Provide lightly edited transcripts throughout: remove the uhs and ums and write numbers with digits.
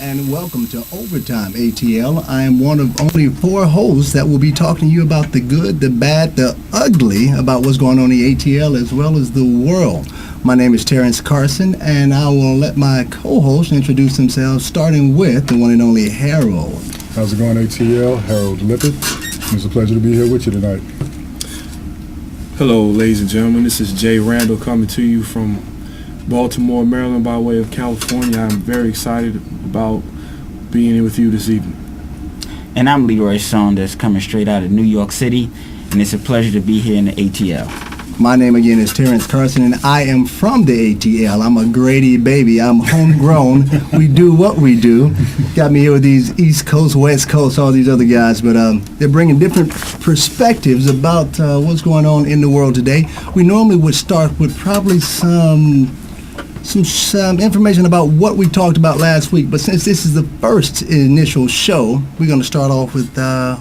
and welcome to Overtime ATL. I am one of only 4 hosts that will be talking to you about the good, the bad, the ugly, about what's going on in the ATL as well as the world. My name is Terrence Carson, and I will let my co-hosts introduce themselves, starting with the one and only Harold. How's it going, ATL? Harold Lippert. It's a pleasure to be here with you tonight. Hello, ladies and gentlemen. This is Jay Randall coming to you from Baltimore, Maryland, by way of California. I'm very excited about being here with you this evening. And I'm Leroy Saunders, coming straight out of New York City, and it's a pleasure to be here in the ATL. My name again is Terrence Carson, and I am from the ATL. I'm a Grady baby. I'm homegrown. We do what we do. Got me here with these East Coast, West Coast, all these other guys, but they're bringing different perspectives about what's going on in the world today. We normally would start with probably some information about what we talked about last week, but since this is the first initial show, we're going to start off with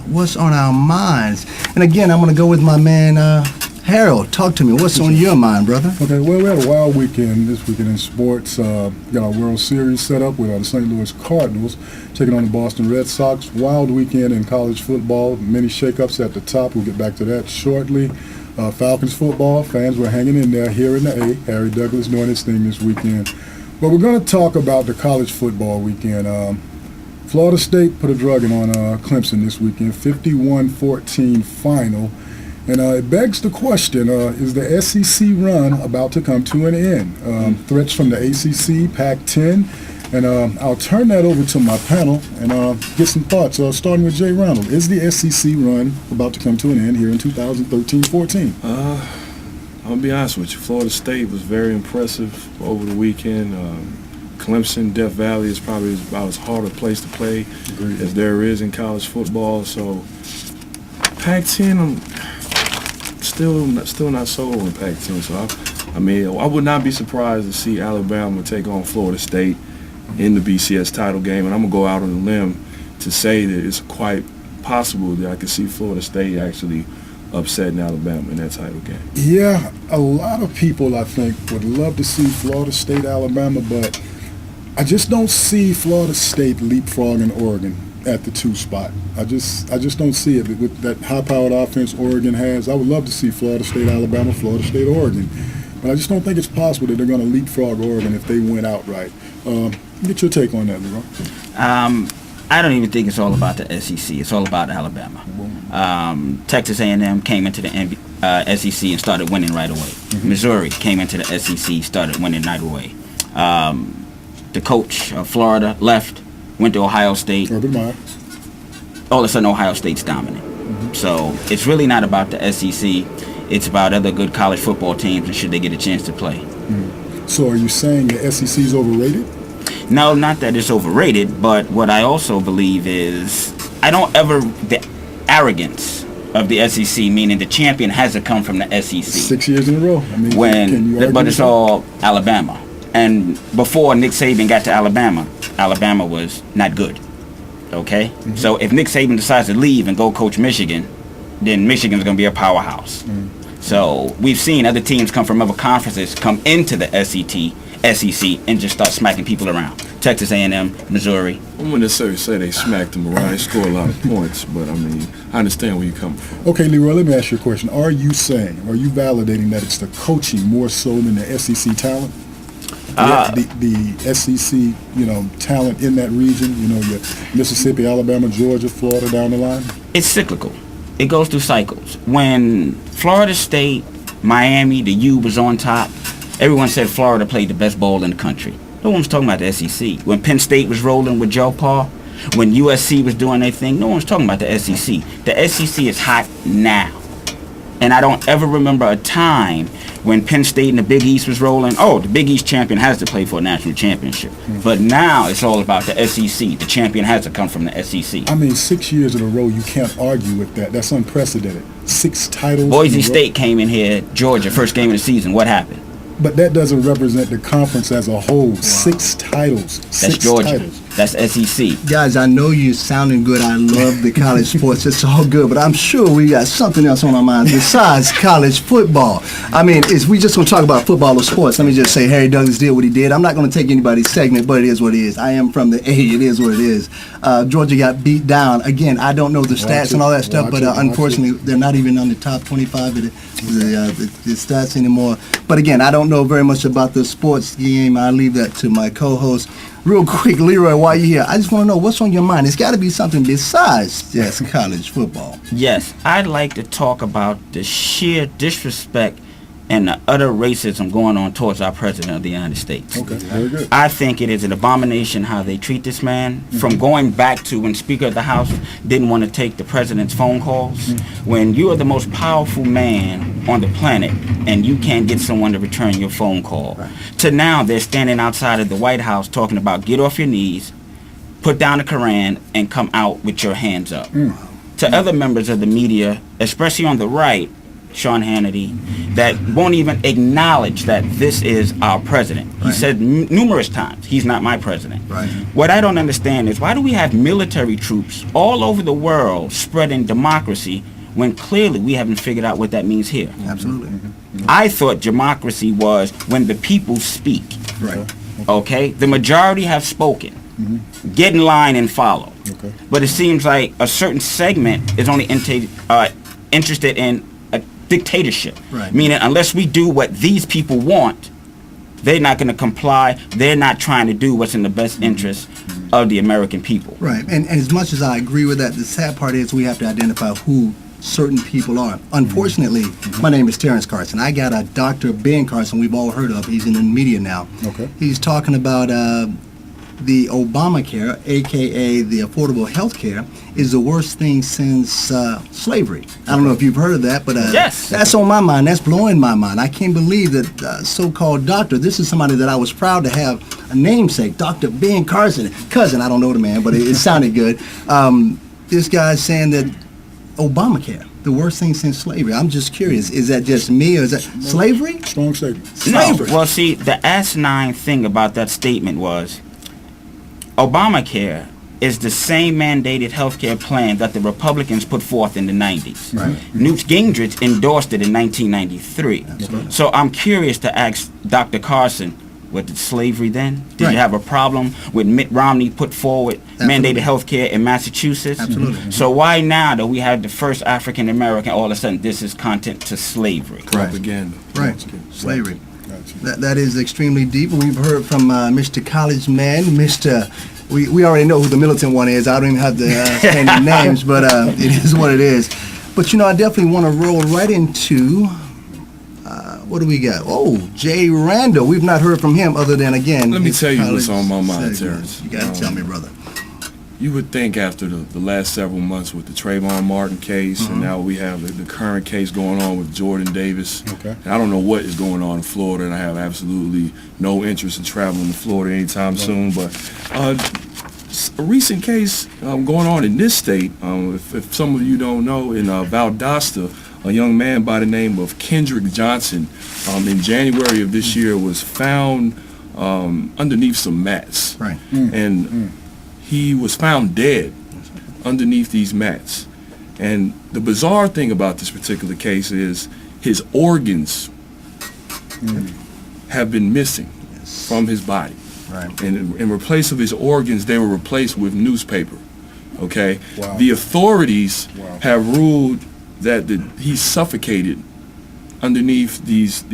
what's on our minds. And again, I'm going to go with my man, Harold. Talk to me. What's on your mind, brother? Okay, well, we had a wild weekend this weekend in sports. Got our World Series set up with the St. Louis Cardinals taking on the Boston Red Sox. Wild weekend in college football. Many shakeups at the top. We'll get back to that shortly. Falcons football, fans were hanging in there here in the A. Harry Douglas doing his thing this weekend. But we're going to talk about the college football weekend. Florida State put a drugging on Clemson this weekend, 51-14 final. And it begs the question, is the SEC run about to come to an end? Threats from the ACC, Pac-10. And I'll turn that over to my panel and get some thoughts, starting with Jay Randall. Is the SEC run about to come to an end here in 2013-14? I'm going to be honest with you. Florida State was very impressive over the weekend. Clemson, Death Valley is probably about as hard a place to play as there is in college football. So Pac-10, I'm still not sold on Pac-10. So I would not be surprised to see Alabama take on Florida State in the BCS title game, and I'm going to go out on a limb to say that it's quite possible that I could see Florida State actually upsetting Alabama in that title game. Yeah, a lot of people, I think, would love to see Florida State, Alabama, but I just don't see Florida State leapfrogging Oregon at the 2 spot. I just don't see it with that high-powered offense Oregon has. I would love to see Florida State, Alabama, Florida State, Oregon. But I just don't think it's possible that they're going to leapfrog Oregon if they win outright. Get your take on that, Leroy. I don't even think it's all about the SEC. It's all about Alabama. Texas A&M came into the SEC and started winning right away. Mm-hmm. Missouri came into the SEC, started winning right away. The coach of Florida left, went to Ohio State. Urban Meyer. All of a sudden, Ohio State's dominant. Mm-hmm. So it's really not about the SEC. It's about other good college football teams and should they get a chance to play. Mm-hmm. So are you saying the SEC is overrated? No, not that it's overrated, but what I also believe is the arrogance of the SEC, meaning the champion has to come from the SEC. 6 years in a row. But it's all Alabama. And before Nick Saban got to Alabama, Alabama was not good. Okay? Mm-hmm. So if Nick Saban decides to leave and go coach Michigan, then Michigan's going to be a powerhouse. Mm-hmm. So we've seen other teams come from other conferences come into the SEC and just start smacking people around. Texas A&M, Missouri. I wouldn't necessarily say they smacked them around. They score a lot of points, but I understand where you're coming from. Okay, Leroy, let me ask you a question. Are you validating that it's the coaching more so than the SEC talent? The SEC, talent in that region, your Mississippi, Alabama, Georgia, Florida down the line? It's cyclical. It goes through cycles. When Florida State, Miami, the U was on top, everyone said Florida played the best ball in the country. No one was talking about the SEC. When Penn State was rolling with Joe Paul, when USC was doing their thing, no one was talking about the SEC. The SEC is hot now. And I don't ever remember a time when Penn State and the Big East was rolling, the Big East champion has to play for a national championship. Mm-hmm. But now it's all about the SEC. The champion has to come from the SEC. 6 years in a row, you can't argue with that. That's unprecedented. 6 titles. Boise State came in here, Georgia, first game of the season. What happened? But that doesn't represent the conference as a whole. Wow. 6 titles. That's Georgia. That's SEC. Guys, I know you're sounding good. I love the college sports. It's all good, but I'm sure we got something else on our minds besides college football. I mean, we just going to talk about football or sports. Let me just say, Harry Douglas did what he did. I'm not going to take anybody's segment, but it is what it is. I am from the A. It is what it is. Georgia got beat down. Again, I don't know the stats and all that stuff, but unfortunately, they're not even on the top 25 of the stats anymore. But again, I don't know very much about the sports game. I leave that to my co-host. Real quick, Leroy, while you're here, I just want to know what's on your mind. It's got to be something besides just college football. Yes, I'd like to talk about the sheer disrespect and the utter racism going on towards our president of the United States. Okay, very good. I think it is an abomination how they treat this man. From going back to when Speaker of the House didn't want to take the president's phone calls. When you are the most powerful man on the planet and you can't get someone to return your phone call. Right. To now they're standing outside of the White House talking about get off your knees, put down the Koran, and come out with your hands up. To other members of the media, especially on the right, Sean Hannity, that won't even acknowledge that this is our president. Right. He said numerous times, he's not my president. Right. What I don't understand is why do we have military troops all over the world spreading democracy when clearly we haven't figured out what that means here? Absolutely. I thought democracy was when the people speak. Right. Okay? The majority have spoken. Get in line and follow. Okay. But it seems like a certain segment is only interested in dictatorship, right. Meaning unless we do what these people want, they're not going to comply. They're not trying to do what's in the best interest of the American people. Right, and as much as I agree with that, the sad part is we have to identify who certain people are. Unfortunately, my name is Terrence Carson. I got a Dr. Ben Carson we've all heard of. He's in the media now. Okay. He's talking about the Obamacare, a.k.a. the affordable health care, is the worst thing since slavery. I don't know if you've heard of that, but yes. That's on my mind. That's blowing my mind. I can't believe that so-called doctor, this is somebody that I was proud to have a namesake, Dr. Ben Carson. Cousin, I don't know the man, but it sounded good. This guy's saying that Obamacare, the worst thing since slavery. I'm just curious, is that just me or is that slavery? Strong statement. Slavery. No. Well, see, the asinine thing about that statement was Obamacare is the same mandated health care plan that the Republicans put forth in the 90s. Right. Newt Gingrich endorsed it in 1993. Absolutely. So I'm curious to ask Dr. Carson, was it slavery then? Did Right. you have a problem with Mitt Romney put forward mandated health care in Massachusetts? Absolutely. So why now that we have the first African American, all of a sudden this is content to slavery? Propaganda. Right, slavery. Gotcha. That is extremely deep. We've heard from Mr. College Man, Mr. We already know who the militant one is. I don't even have to say any names, but it is what it is. But I definitely want to roll right into what do we got? Oh, Jay Randall. We've not heard from him other than again. Let me his tell you what's college on my mind, segment. Terrence. You got to tell me, brother. You would think after the last several months with the Trayvon Martin case, and now we have the current case going on with Jordan Davis. Okay. And I don't know what is going on in Florida, and I have absolutely no interest in traveling to Florida anytime soon. But a recent case going on in this state, if some of you don't know, in Valdosta, a young man by the name of Kendrick Johnson, in January of this year, was found underneath some mats. Right. And he was found dead underneath these mats. And the bizarre thing about this particular case is his organs have been missing from his body. Right. And in replace of his organs, they were replaced with newspaper. Okay? Wow. The authorities Wow. have ruled that he suffocated underneath these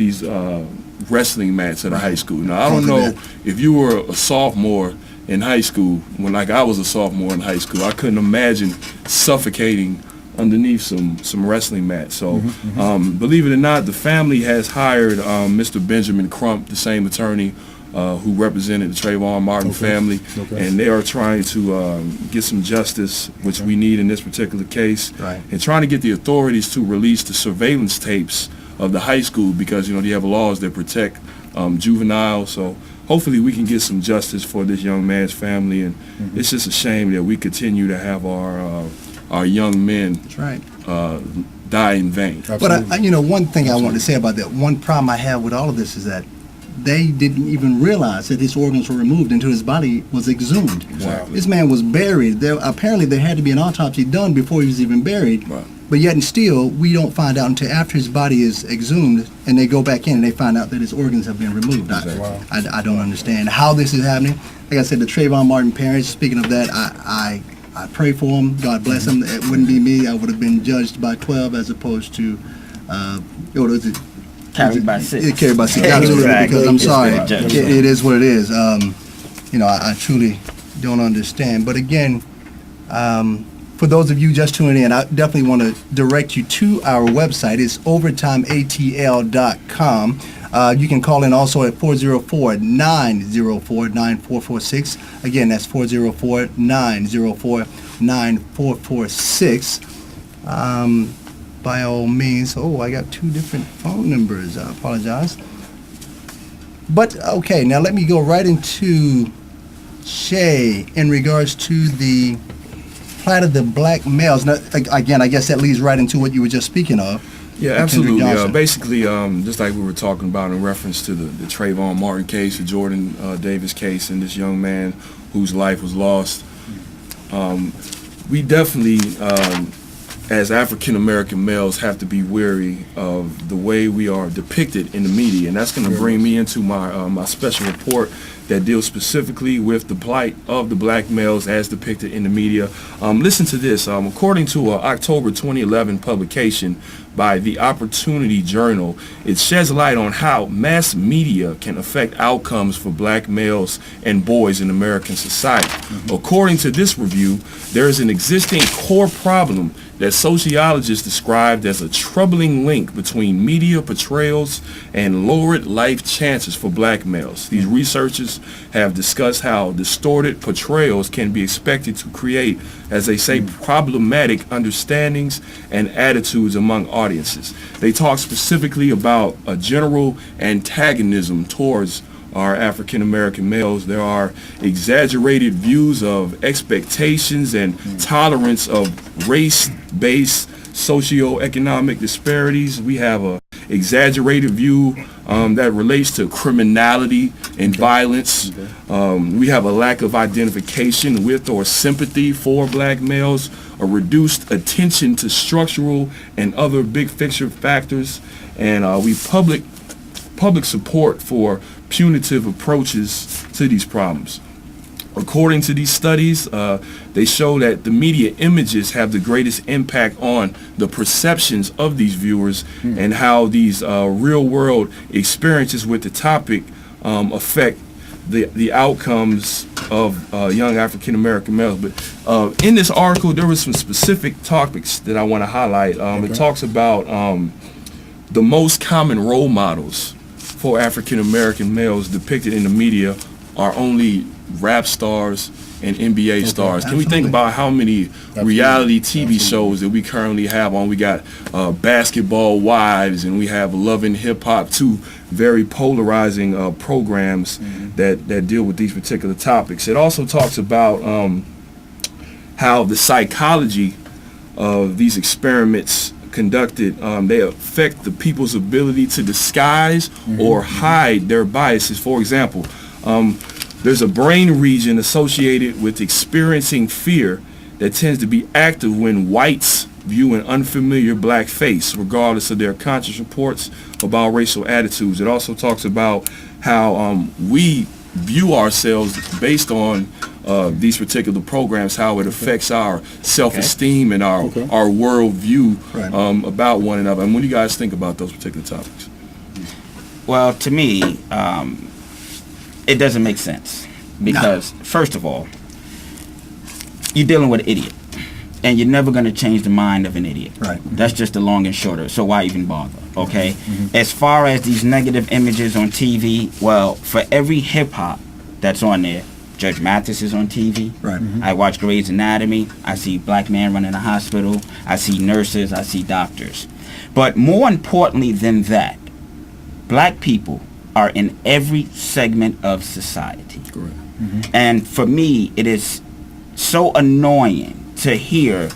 wrestling mats at a high school. Now, I don't know if you were a sophomore in high school, when I was a sophomore in high school, I couldn't imagine suffocating underneath some wrestling mats. So, believe it or not, the family has hired Mr. Benjamin Crump, the same attorney who represented the Trayvon Martin family, and they are trying to get some justice, which we need in this particular case, and trying to get the authorities to release the surveillance tapes of the high school because, they have laws that protect juveniles. So hopefully we can get some justice for this young man's family, and it's just a shame that we continue to have our young men That's right. Die in vain. Absolutely. But one thing I want to say about that, one problem I have with all of this is that they didn't even realize that his organs were removed until his body was exhumed. Exactly. This man was buried. Apparently there had to be an autopsy done before he was even buried. Right. But yet and still, we don't find out until after his body is exhumed, and they go back in and they find out that his organs have been removed. Wow. I don't understand how this is happening. Like I said, the Trayvon Martin parents, speaking of that, I pray for them. God bless them. It wouldn't be me. I would have been judged by 12 as opposed to, what is it? Carried by 6. Yeah, carried by 6. Absolutely, Exactly. because I'm sorry. Exactly. It is what it is. I truly don't understand. But again, for those of you just tuning in, I definitely want to direct you to our website. It's OVERTIMEATL.com. You can call in also at 404-904-9446. Again, that's 404-904-9446. By all means. Oh, I got 2 different phone numbers. I apologize. But, okay, now let me go right into Shay in regards to the plight of the black males. Now, again, I guess that leads right into what you were just speaking of. Yeah, Kendrick absolutely. Johnson. Basically, just like we were talking about in reference to the Trayvon Martin case, the Jordan Davis case, and this young man whose life was lost, we definitely, as African American males, have to be wary of the way we are depicted in the media, and that's going to bring me into my my special report that deals specifically with the plight of the black males as depicted in the media. Listen to this. According to an October 2011 publication by the Opportunity Journal, it sheds light on how mass media can affect outcomes for black males and boys in American society. According to this review, there is an existing core problem that sociologists described as a troubling link between media portrayals and lowered life chances for black males. These researchers have discussed how distorted portrayals can be expected to create, as they say, problematic understandings and attitudes among audiences. They talk specifically about a general antagonism towards our African American males. There are exaggerated views of expectations and tolerance of race-based socioeconomic disparities. We have a exaggerated view that relates to criminality and violence. We have a lack of identification with or sympathy for black males, a reduced attention to structural and other big picture factors, and we public support for punitive approaches to these problems. According to these studies, they show that the media images have the greatest impact on the perceptions of these viewers and how these real-world experiences with the topic affect the outcomes of young African-American males. But in this article, there were some specific topics that I want to highlight. It talks about the most common role models for African-American males depicted in the media are only rap stars and NBA stars. Can we think about how many reality TV shows that we currently have on? We got Basketball Wives, and we have Love and Hip Hop, 2 very polarizing programs that deal with these particular topics. It also talks about how the psychology of these experiments conducted, they affect the people's ability to disguise or hide their biases. For example, there's a brain region associated with experiencing fear that tends to be active when whites view an unfamiliar black face, regardless of their conscious reports about racial attitudes. It also talks about how we view ourselves based on these particular programs, how it affects our self-esteem and our worldview about one another. And what do you guys think about those particular topics? Well, to me, it doesn't make sense because, first of all, you're dealing with an idiot, and you're never going to change the mind of an idiot. Right. That's just the long and shorter. So why even bother? Okay. As far as these negative images on TV, well, for every hip hop that's on there, Judge Mathis is on TV. Right. I watch Grey's Anatomy. I see black men running a hospital. I see nurses. I see doctors. But more importantly than that, black people are in every segment of society. Correct. And for me, it is so annoying to hear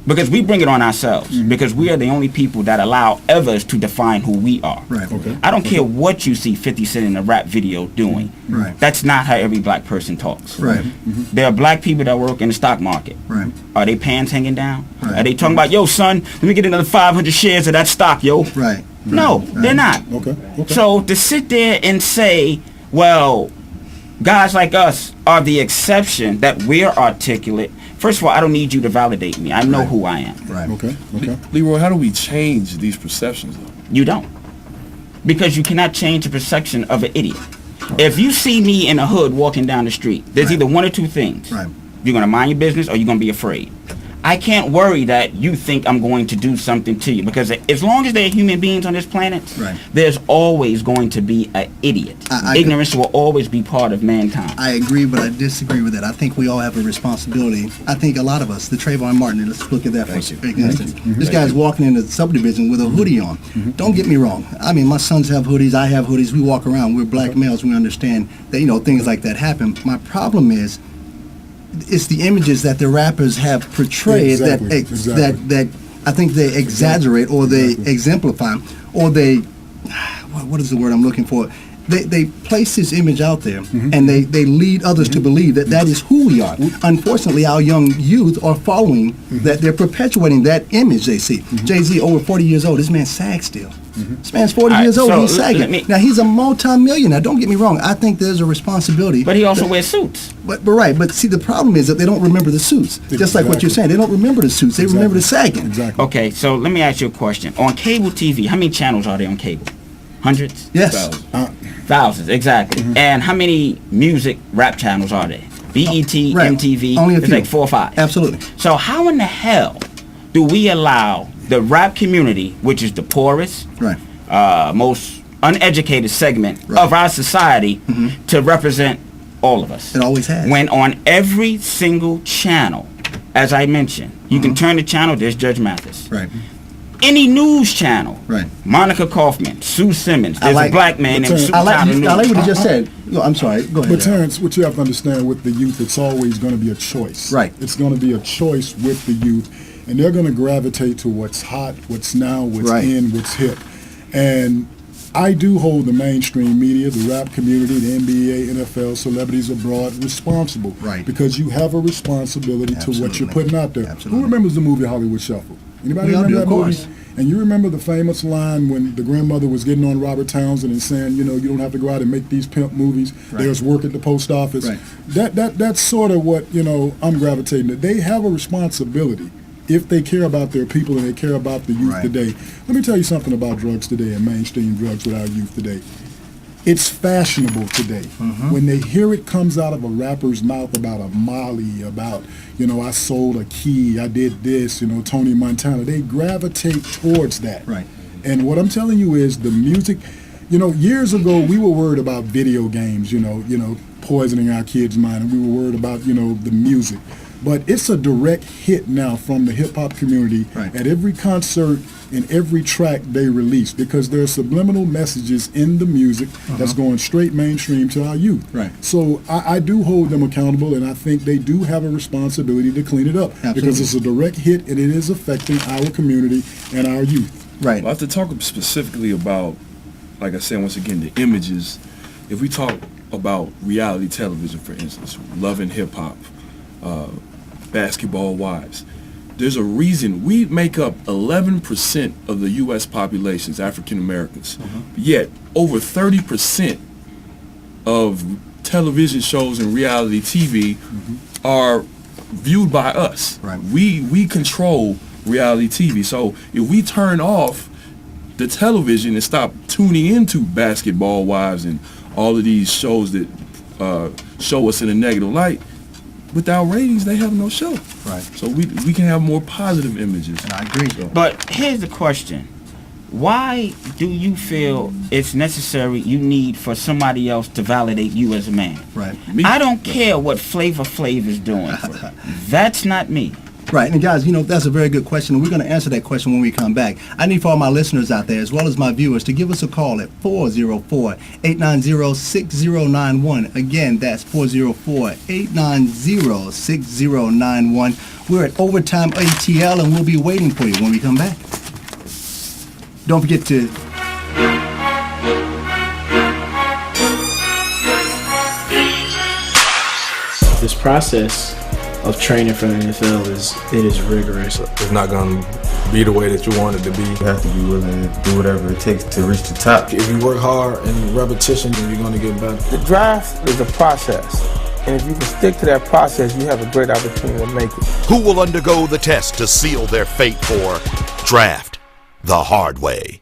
Because we bring it on ourselves. Because we are the only people that allow others to define who we are. Right. Okay. I don't care what you see 50 Cent in a rap video doing. Right. That's not how every black person talks. Right. There are black people that work in the stock market. Right. Are they pants hanging down? Right. Are they talking about, yo, son, let me get another 500 shares of that stock, yo? Right. No, they're not. Okay. Okay. So to sit there and say, well, guys like us are the exception, that we're articulate. First of all, I don't need you to validate me. I know Right. who I am. Right. Okay. Okay. Leroy, how do we change these perceptions, though? You don't. Because you cannot change the perception of an idiot. If you see me in a hood walking down the street, there's Right. either one or two things. Right. You're going to mind your business or you're going to be afraid. I can't worry that you think I'm going to do something to you, because as long as there are human beings on this planet, Right. there's always going to be an idiot. I Ignorance will always be part of mankind. I agree, but I disagree with that. I think we all have a responsibility. I think a lot of us, the Trayvon Martin, let's look at that for instance. This guy's walking in the subdivision with a hoodie on. Don't get me wrong. I mean, my sons have hoodies. I have hoodies. We walk around. We're black males. We understand that, things like that happen. My problem is, it's the images that the rappers have portrayed Exactly, that I think they exaggerate or they exemplify or they, what is the word I'm looking for? They place this image out there and they lead others to believe that that is who we are. Unfortunately, our young youth are following that. They're perpetuating that image they see. Jay-Z, over 40 years old. This man sags still. This man's 40 All right, years old. so He's let sagging. me- Now, he's a multi-millionaire. Don't get me wrong. I think there's a responsibility. But he also wears suits. But right. But see, the problem is that they don't remember the suits. Just like what you're saying. They don't remember the suits. They remember the sagging. Exactly. Okay, so let me ask you a question. On cable TV, how many channels are there on cable? Hundreds? Yes. Thousands, exactly. And how many music rap channels are there? BET, Right. MTV, Only a it's few. like 4 or 5. Absolutely. So how in the hell do we allow the rap community, which is the poorest, Right. most uneducated segment Right. of our society, to represent all of us? It always has. When on every single channel, as I mentioned, you can turn the channel, there's Judge Mathis. Right. Any news channel, Right. Monica Kaufman, Sue Simmons, I there's like- a black man named Sue I like Tyler what News. you just said. No, I'm sorry. Go ahead. But Terrence, what you have to understand with the youth, it's always going to be a choice. Right. It's going to be a choice with the youth, and they're going to gravitate to what's hot, what's now, what's Right. in, what's hip. And I do hold the mainstream media, the rap community, the NBA, NFL, celebrities abroad responsible. Right. Because you have a responsibility to what you're Absolutely. putting out there. Absolutely. Who remembers the movie Hollywood Shuffle? Anybody We all remember do, that of movie? course. And you remember the famous line when the grandmother was getting on Robert Townsend and saying, you don't have to go out and make these pimp movies. Right. There's work at the post office. Right. That's sort of what, I'm gravitating to. They have a responsibility if they care about their people and they care about the youth Right. today. Let me tell you something about drugs today and mainstream drugs with our youth today. It's fashionable today. When they hear it comes out of a rapper's mouth about a Molly, about, I sold a key, I did this, Tony Montana, they gravitate towards that. Right. And what I'm telling you is the music, years ago we were worried about video games, poisoning our kids' mind, and we were worried about, the music. But it's a direct hit now from the hip-hop community Right. at every concert and every track they release, because there are subliminal messages in the music that's going straight mainstream to our youth. Right. So I do hold them accountable, and I think they do have a responsibility to clean it up. Absolutely. Because it's a direct hit, and it is affecting our community and our youth. Right. Well, I have to talk specifically about, like I said, once again, the images. If we talk about reality television, for instance, Love and Hip Hop, Basketball Wives, there's a reason we make up 11% of the U.S. population is African Americans. Yet over 30% of television shows and reality TV are viewed by us. Right. We control reality TV. So if we turn off the television and stop tuning into Basketball Wives and all of these shows that show us in a negative light, without ratings, they have no show. Right. So we can have more positive images. And I agree. But here's the question. Why do you feel it's necessary, you need for somebody else to validate you as a man? Right. Me- I don't care what Flavor Flav is doing. That's not me. Right, and guys, that's a very good question, and we're going to answer that question when we come back. I need for all my listeners out there, as well as my viewers, to give us a call at 404-890-6091. Again, that's 404-890-6091. We're at Overtime ATL, and we'll be waiting for you when we come back. Don't forget to... This process of training for the NFL is rigorous. It's not going to be the way that you want it to be. You have to be willing to do whatever it takes to reach the top. If you work hard and repetition, then you're going to get better. The draft is a process, and if you can stick to that process, you have a great opportunity to make it. Who will undergo the test to seal their fate for draft the hard way?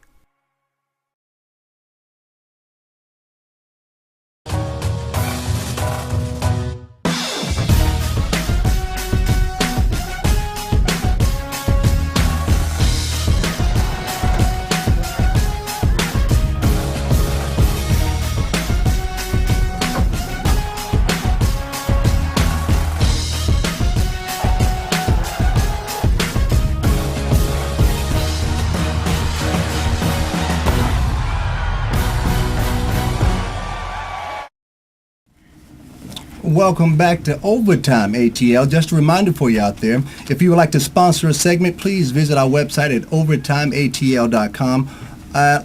Welcome back to Overtime ATL. Just a reminder for you out there, if you would like to sponsor a segment, please visit our website at overtimeatl.com.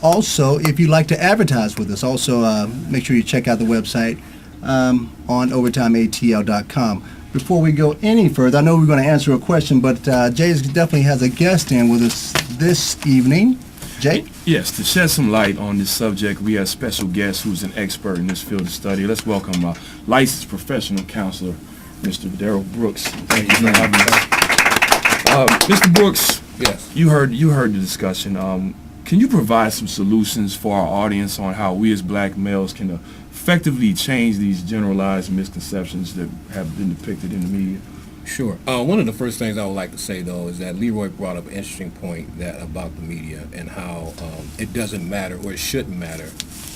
Also, if you'd like to advertise with us, also make sure you check out the website on overtimeatl.com. Before we go any further, I know we're going to answer a question, but Jay definitely has a guest in with us this evening. Jay? Yes, to shed some light on this subject, we have a special guest who's an expert in this field of study. Let's welcome licensed professional counselor, Mr. Darrell Brooks. Thank you for having us. Mr. Brooks, Yes. you heard the discussion. Can you provide some solutions for our audience on how we as black males can effectively change these generalized misconceptions that have been depicted in the media? Sure. One of the first things I would like to say, though, is that Leroy brought up an interesting point about the media and how it doesn't matter, or it shouldn't matter,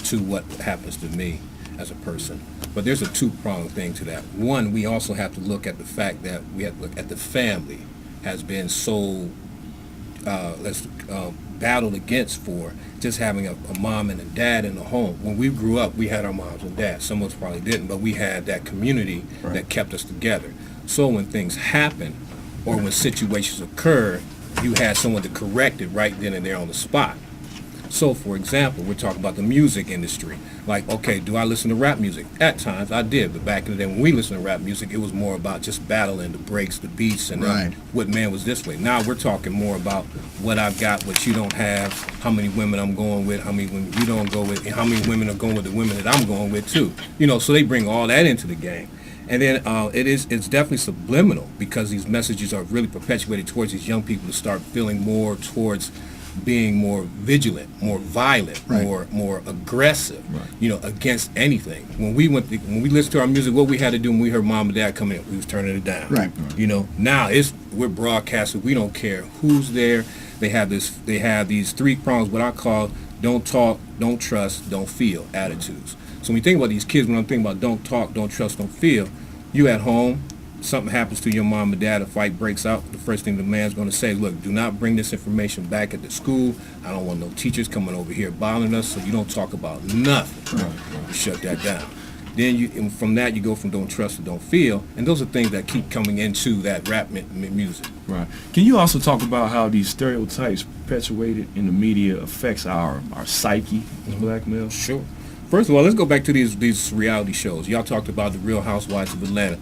to what happens to me as a person. But there's a two-pronged thing to that. One, we also have to look at the fact that we have to look at the family has been so battled against for just having a mom and a dad in the home. When we grew up, we had our moms and dads. Some of us probably didn't, but we had that community that kept us together. So when things happen or when situations occur, you had someone to correct it right then and there on the spot. So, for example, we're talking about the music industry. Like, okay, do I listen to rap music? At times I did, but back in the day when we listened to rap music, it was more about just battling the breaks, the beats, and what man was this way. Now we're talking more about what I've got, what you don't have, how many women I'm going with, how many women you don't go with, and how many women are going with the women that I'm going with too. So they bring all that into the game. And then it's definitely subliminal, because these messages are really perpetuated towards these young people to start feeling more towards being more vigilant, more violent, more aggressive, against anything. When we listened to our music, what we had to do when we heard mom and dad come in, we was turning it down. Now we're broadcasting. We don't care who's there. They have these three prongs, what I call don't talk, don't trust, don't feel attitudes. So when you think about these kids, when I'm thinking about don't talk, don't trust, don't feel, you at home, something happens to your mom and dad, a fight breaks out, the first thing the man's going to say, look, do not bring this information back at the school. I don't want no teachers coming over here bothering us, so you don't talk about nothing. You shut that down. Then from that, you go from don't trust to don't feel, and those are things that keep coming into that rap music. Right. Can you also talk about how these stereotypes perpetuated in the media affects our psyche as black males? Sure. First of all, let's go back to these reality shows. Y'all talked about the Real Housewives of Atlanta.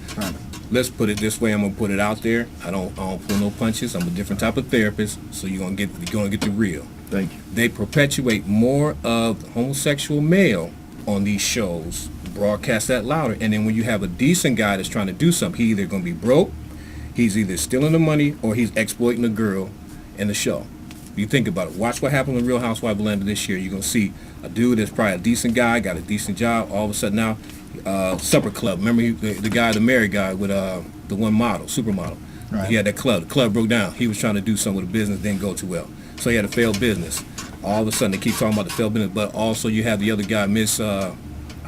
Let's put it this way. I'm gonna put it out there. I don't pull no punches. I'm a different type of therapist, so you're gonna get the real. Thank you. They perpetuate more of the homosexual male on these shows, broadcast that louder, and then when you have a decent guy that's trying to do something, he either gonna be broke, he's either stealing the money, or he's exploiting the girl in the show. You think about it. Watch what happened in Real Housewives of Atlanta this year. You're gonna see a dude that's probably a decent guy, got a decent job. All of a sudden now, supper club. Remember the guy, the married guy with the one model, supermodel. He had that club. The club broke down. He was trying to do something with the business, didn't go too well. So he had a failed business. All of a sudden they keep talking about the failed business, but also you have the other guy, I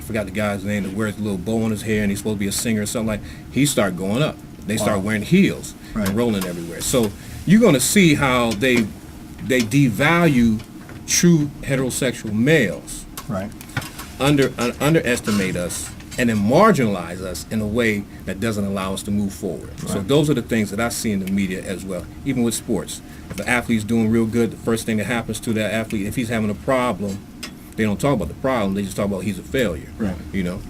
forgot the guy's name, that wears a little bow on his hair and he's supposed to be a singer or something like. He started going up. They start wearing heels and rolling everywhere. So you're going to see how they devalue true heterosexual males, Right. underestimate us, and then marginalize us in a way that doesn't allow us to move forward. So those are the things that I see in the media as well, even with sports. If an athlete's doing real good, the first thing that happens to that athlete, if he's having a problem, they don't talk about the problem, they just talk about he's a failure. Right. You know?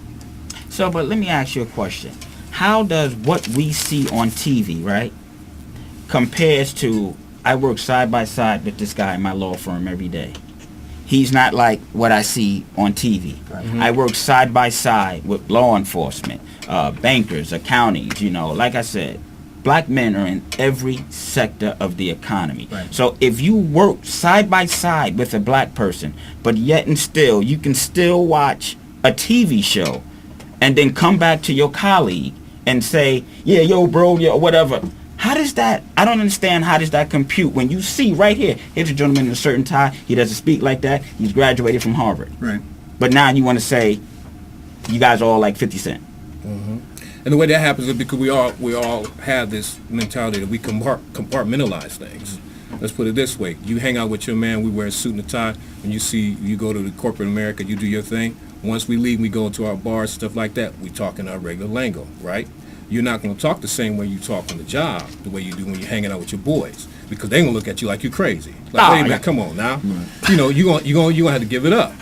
So, but let me ask you a question. How does what we see on TV, right, compares to, I work side by side with this guy in my law firm every day. He's not like what I see on TV. I work side by side with law enforcement, bankers, accountants, you know. Like I said, black men are in every sector of the economy. Right. So if you work side by side with a black person, but yet and still, you can still watch a TV show and then come back to your colleague and say, yeah, yo, bro, yeah, whatever. How does that, I don't understand, how does that compute when you see right here, here's a gentleman in a certain tie, he doesn't speak like that, he's graduated from Harvard. Right. But now you want to say, you guys are all like 50 Cent. And the way that happens is because we all have this mentality that we compartmentalize things. Let's put it this way. You hang out with your man, we wear a suit and a tie, and you go to the corporate America, you do your thing. Once we leave, we go into our bars, stuff like that. We talk in our regular lingo, right? You're not going to talk the same way you talk on the job, the way you do when you're hanging out with your boys, because they're going to look at you like you're crazy. Like, wait a minute, come on now. You know, you're going to have to give it up.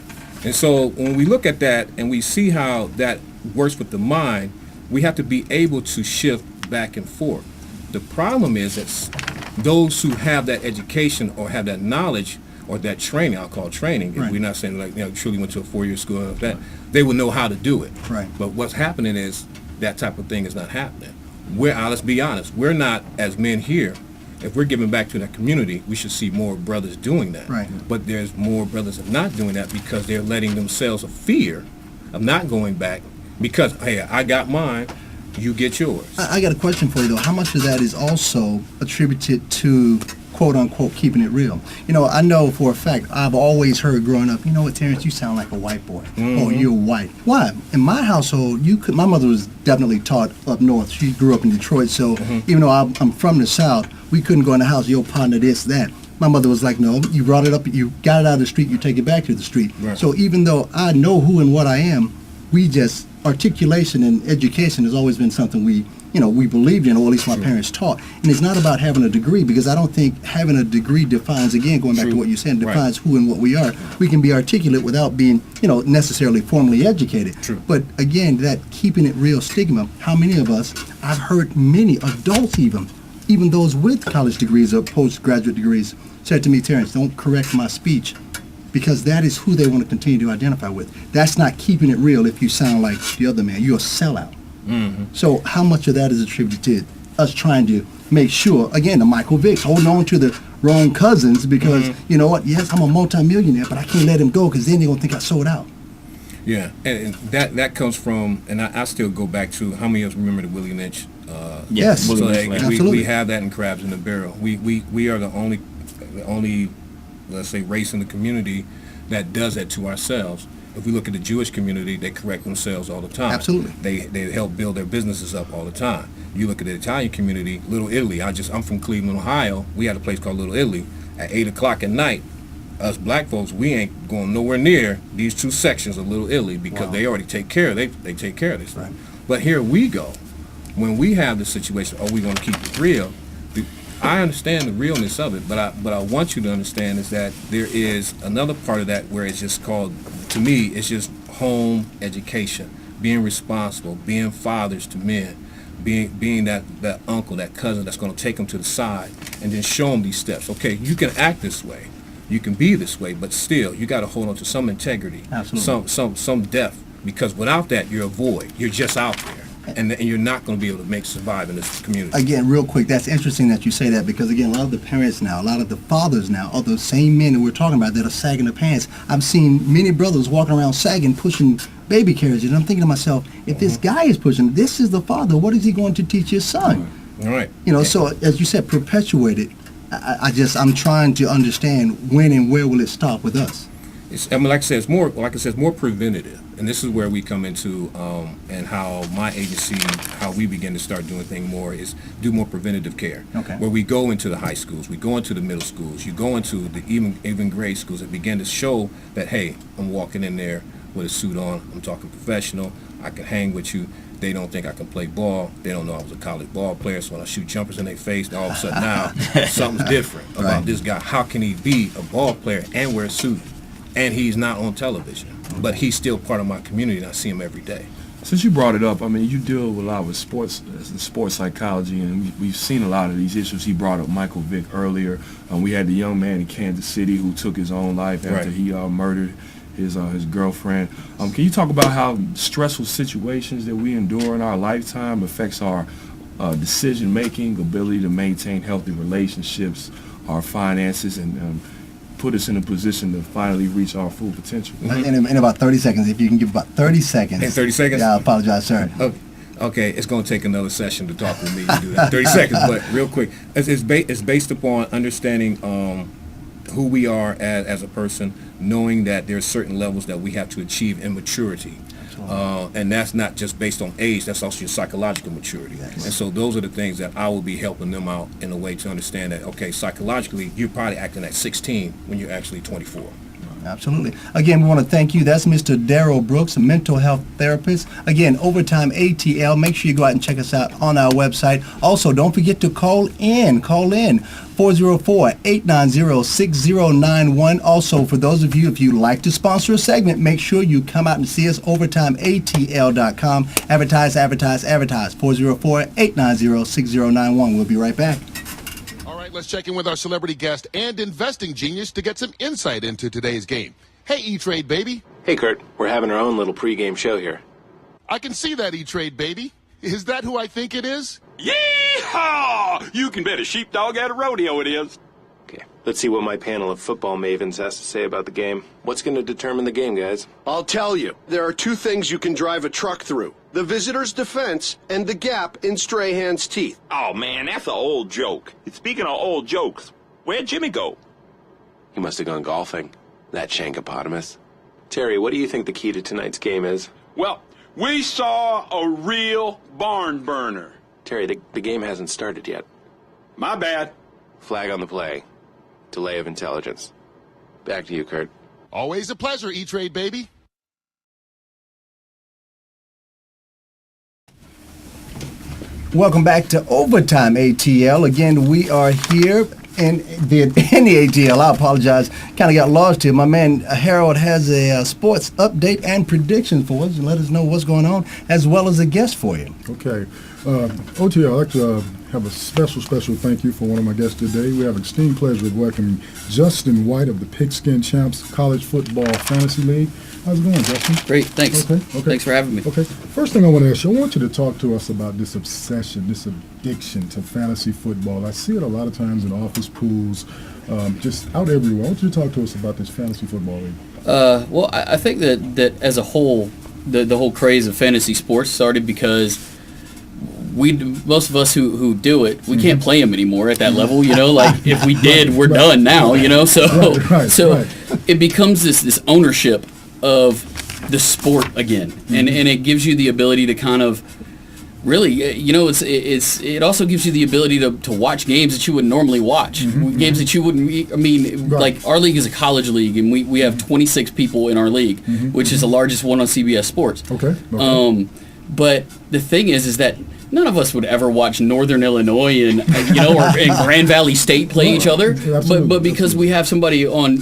And so when we look at that and we see how that works with the mind, we have to be able to shift back and forth. The problem is that those who have that education or have that knowledge or that training, I'll call training, if we're not saying like, you know, truly went to a 4-year school, that they will know how to do it. Right. But what's happening is that type of thing is not happening. Let's be honest, we're not, as men here, if we're giving back to that community, we should see more brothers doing that. Right. But there's more brothers that are not doing that because they're letting themselves a fear of not going back because, hey, I got mine, you get yours. I got a question for you, though. How much of that is also attributed to, quote unquote, keeping it real? You know, I know for a fact, I've always heard growing up, you know what, Terrence, you sound like a white boy. Oh, you're white. Why? In my household, my mother was definitely taught up north. She grew up in Detroit, so even though I'm from the South, we couldn't go in the house, your partner, this, that. My mother was like, no, you brought it up, you got it out of the street, you take it back to the street. Right. So even though I know who and what I am, articulation and education has always been something we believed in, or at least my parents taught. And it's not about having a degree, because I don't think having a degree defines, again, going back to what you said, defines who and what we are. We can be articulate without being, necessarily formally educated. True. But again, that keeping it real stigma, how many of us, I've heard many adults even those with college degrees or postgraduate degrees, said to me, Terrence, don't correct my speech, because that is who they want to continue to identify with. That's not keeping it real if you sound like the other man. You're a sellout. So how much of that is attributed to us trying to make sure, again, the Michael Vicks, holding on to the wrong cousins because, you know what, yes, I'm a multimillionaire, but I can't let him go because then they're going to think I sold out. Yeah, and that comes from, and I still go back to, how many of us remember the Willie Lynch? Yes, so absolutely. We have that in Crabs in the Barrel. We are the only, let's say, race in the community that does that to ourselves. If we look at the Jewish community, they correct themselves all the time. Absolutely. They help build their businesses up all the time. You look at the Italian community, Little Italy. I'm from Cleveland, Ohio. We had a place called Little Italy. At 8 o'clock at night, us black folks, we ain't going nowhere near these two sections of Little Italy because they already take care of they take care of this thing. But here we go. When we have the situation, are we going to keep it real? I understand the realness of it, but I want you to understand is that there is another part of that where it's just called, to me, it's just home education, being responsible, being fathers to men, being that uncle, that cousin that's going to take them to the side and then show them these steps. Okay, you can act this way, you can be this way, but still, you got to hold on to some integrity, some depth, because without that, you're a void. You're just out there. And you're not going to be able to survive in this community. Again, real quick, that's interesting that you say that, because again, a lot of the parents now, a lot of the fathers now are the same men that we're talking about that are sagging their pants. I've seen many brothers walking around sagging, pushing baby carriages, and I'm thinking to myself, if this guy is pushing, this is the father, what is he going to teach his son? All right. So as you said, perpetuate it. I'm trying to understand when and where will it stop with us. like I said, it's more preventative, and this is where we come into and how my agency, how we begin to start doing things more is do more preventative care. Okay. Where we go into the high schools, we go into the middle schools, you go into the even grade schools, and begin to show that, hey, I'm walking in there with a suit on, I'm talking professional, I can hang with you. They don't think I can play ball. They don't know I was a college ball player. So when I shoot jumpers in their face, all of a sudden now something's different about this guy. How can he be a ball player and wear a suit, and he's not on television, but he's still part of my community, and I see him every day. Since you brought it up, I mean, you deal a lot with sports psychology, and we've seen a lot of these issues. He brought up Michael Vick earlier. We had the young man in Kansas City who took his own life after he murdered his girlfriend. Can you talk about how stressful situations that we endure in our lifetime affects our decision making, ability to maintain healthy relationships, our finances, and put us in a position to finally reach our full potential? In about 30 seconds, if you can give about 30 seconds. In 30 seconds? Yeah, I apologize, sir. Okay, it's going to take another session to talk with me to do that. 30 seconds, but real quick. It's based upon understanding who we are as a person, knowing that there are certain levels that we have to achieve in maturity. And that's not just based on age, that's also your psychological maturity. Yes. And so those are the things that I will be helping them out in a way to understand that, okay, psychologically, you're probably acting at 16 when you're actually 24. Absolutely. Again, we want to thank you. That's Mr. Darrell Brooks, a mental health therapist. Again, Overtime ATL. Make sure you go out and check us out on our website. Also, don't forget to call in. Call in 404-890-6091. Also, for those of you, if you'd like to sponsor a segment, make sure you come out and see us, OvertimeATL.com. Advertise, advertise, advertise. 404-890-6091. We'll be right back. Let's check in with our celebrity guest and investing genius to get some insight into today's game. Hey, E-Trade, baby. Hey, Kurt. We're having our own little pregame show here. I can see that, E-Trade, baby. Is that who I think it is? Yeehaw! You can bet a sheepdog at a rodeo it is. Okay, let's see what my panel of football mavens has to say about the game. What's going to determine the game, guys? I'll tell you. There are two things you can drive a truck through: the visitor's defense and the gap in Strahan's teeth. Oh, man, that's an old joke. Speaking of old jokes, where'd Jimmy go? He must have gone golfing, that shankopotamus. Terry, what do you think the key to tonight's game is? Well, we saw a real barn burner. Terry, the game hasn't started yet. My bad. Flag on the play. Delay of intelligence. Back to you, Kurt. Always a pleasure, E-Trade, baby. Welcome back to Overtime ATL. Again, we are here in the ATL. I apologize. Kind of got lost here. My man Harold has a sports update and prediction for us and let us know what's going on, as well as a guest for you. Okay. OTL, I'd like to have a special thank you for one of my guests today. We have extreme pleasure of welcoming Justin White of the Pigskin Champs College Football Fantasy League. How's it going, Justin? Great, thanks. Okay. Thanks for having me. Okay. First thing I want to ask you, I want you to talk to us about this obsession, this addiction to fantasy football. I see it a lot of times in office pools, just out everywhere. I want you to talk to us about this fantasy football league. Well, I think that as a whole, the whole craze of fantasy sports started because most of us who do it, we can't play them anymore at that level, you know, like if we did, we're done now, you know, so it becomes this ownership of the sport again, and it gives you the ability to kind of really, you know, it also gives you the ability to watch games that you would normally watch, games that you wouldn't. I mean, like our league is a college league, and we have 26 people in our league, which is the largest one on CBS Sports. Okay. But the thing is that none of us would ever watch Northern Illinois and Grand Valley State play each other. But because we have somebody on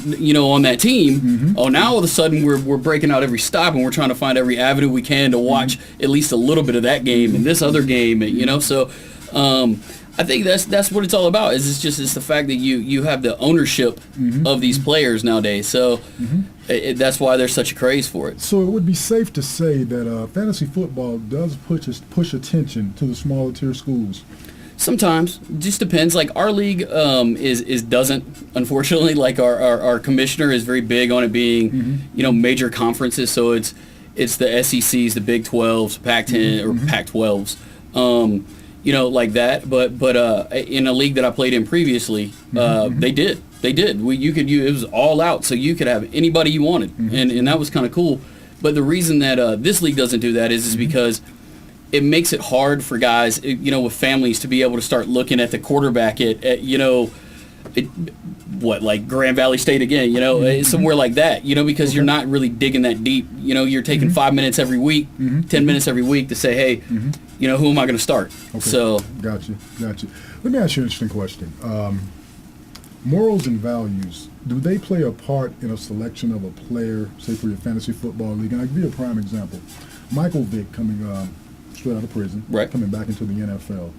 that team, now all of a sudden we're breaking out every stop and we're trying to find every avenue we can to watch at least a little bit of that game and this other game, So I think that's what it's all about. It's the fact that you have the ownership of these players nowadays. So that's why there's such a craze for it. So it would be safe to say that fantasy football does push attention to the smaller tier schools. Sometimes, it just depends. Like our league doesn't, unfortunately. Like our commissioner is very big on it being major conferences. So it's the SECs, the Big 12s, Pac-10 or Pac-12s. like that. But in a league that I played in previously, they They did. It was all out, so you could have anybody you wanted, and that was kind of cool. But the reason that this league doesn't do that is because it makes it hard for guys, with families to be able to start looking at the quarterback at like Grand Valley State again, somewhere like that, because you're not really digging that deep. You're taking 5 minutes every week, 10 minutes every week to say, hey, who am I going to start? Okay. So, Gotcha. Let me ask you an interesting question. Morals and values, do they play a part in a selection of a player, say for your fantasy football league? And I'll give you a prime example. Michael Vick coming straight out of prison, coming back into the NFL.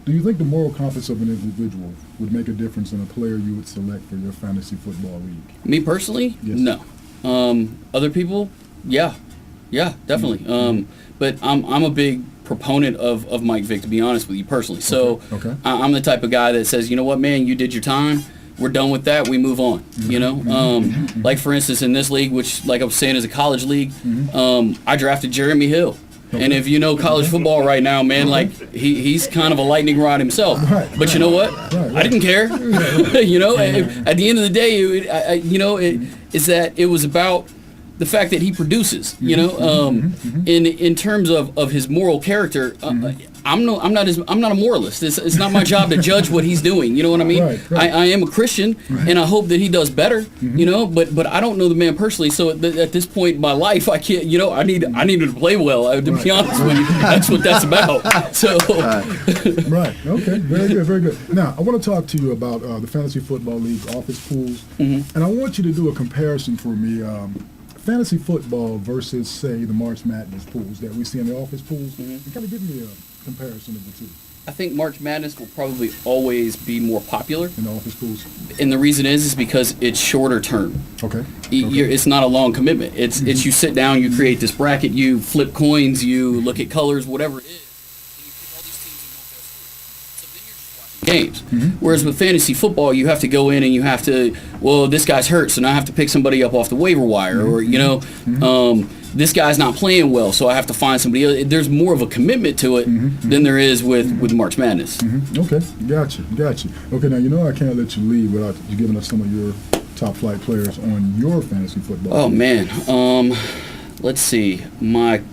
Do you think the moral compass of an individual would make a difference in a player you would select for your fantasy football league? Me personally? Yes. No. Other people? Yeah, definitely. But I'm a big proponent of Mike Vick, to be honest with you personally. So Okay. I'm the type of guy that says, you know what, man, you did your time. We're done with that. We move on. Like for instance, in this league, which like I was saying is a college league, I drafted Jeremy Hill. And if you know college football right now, man, like he's kind of a lightning rod himself. But you know what? I didn't care. At the end of the day, it was about the fact that he produces. In terms of his moral character, I'm not a moralist. It's not my job to judge what he's doing. You know what I mean? I am a Christian, and I hope that he does better. But I don't know the man personally. So at this point in my life, I can't. I need him to play well. To be honest with you, that's what that's about. So Right. Okay. Very good. Now I want to talk to you about the fantasy football league office pools, and I want you to do a comparison for me. Fantasy football versus, say, the March Madness pools that we see in the office pools. And kind of give me a comparison of the two. I think March Madness will probably always be more popular in the office pools. And the reason is because it's shorter term. Okay. It's not a long commitment. It's you sit down, you create this bracket, you flip coins, you look at colors, whatever it is. Games. Whereas with fantasy football, you have to go in and you have to, this guy's hurt, so now I have to pick somebody up off the waiver wire, or this guy's not playing well, so I have to find somebody else. There's more of a commitment to it than there is with March Madness. Okay, gotcha. Okay, now I can't let you leave without you giving us some of your top flight players on your fantasy football. Oh man, let's see, my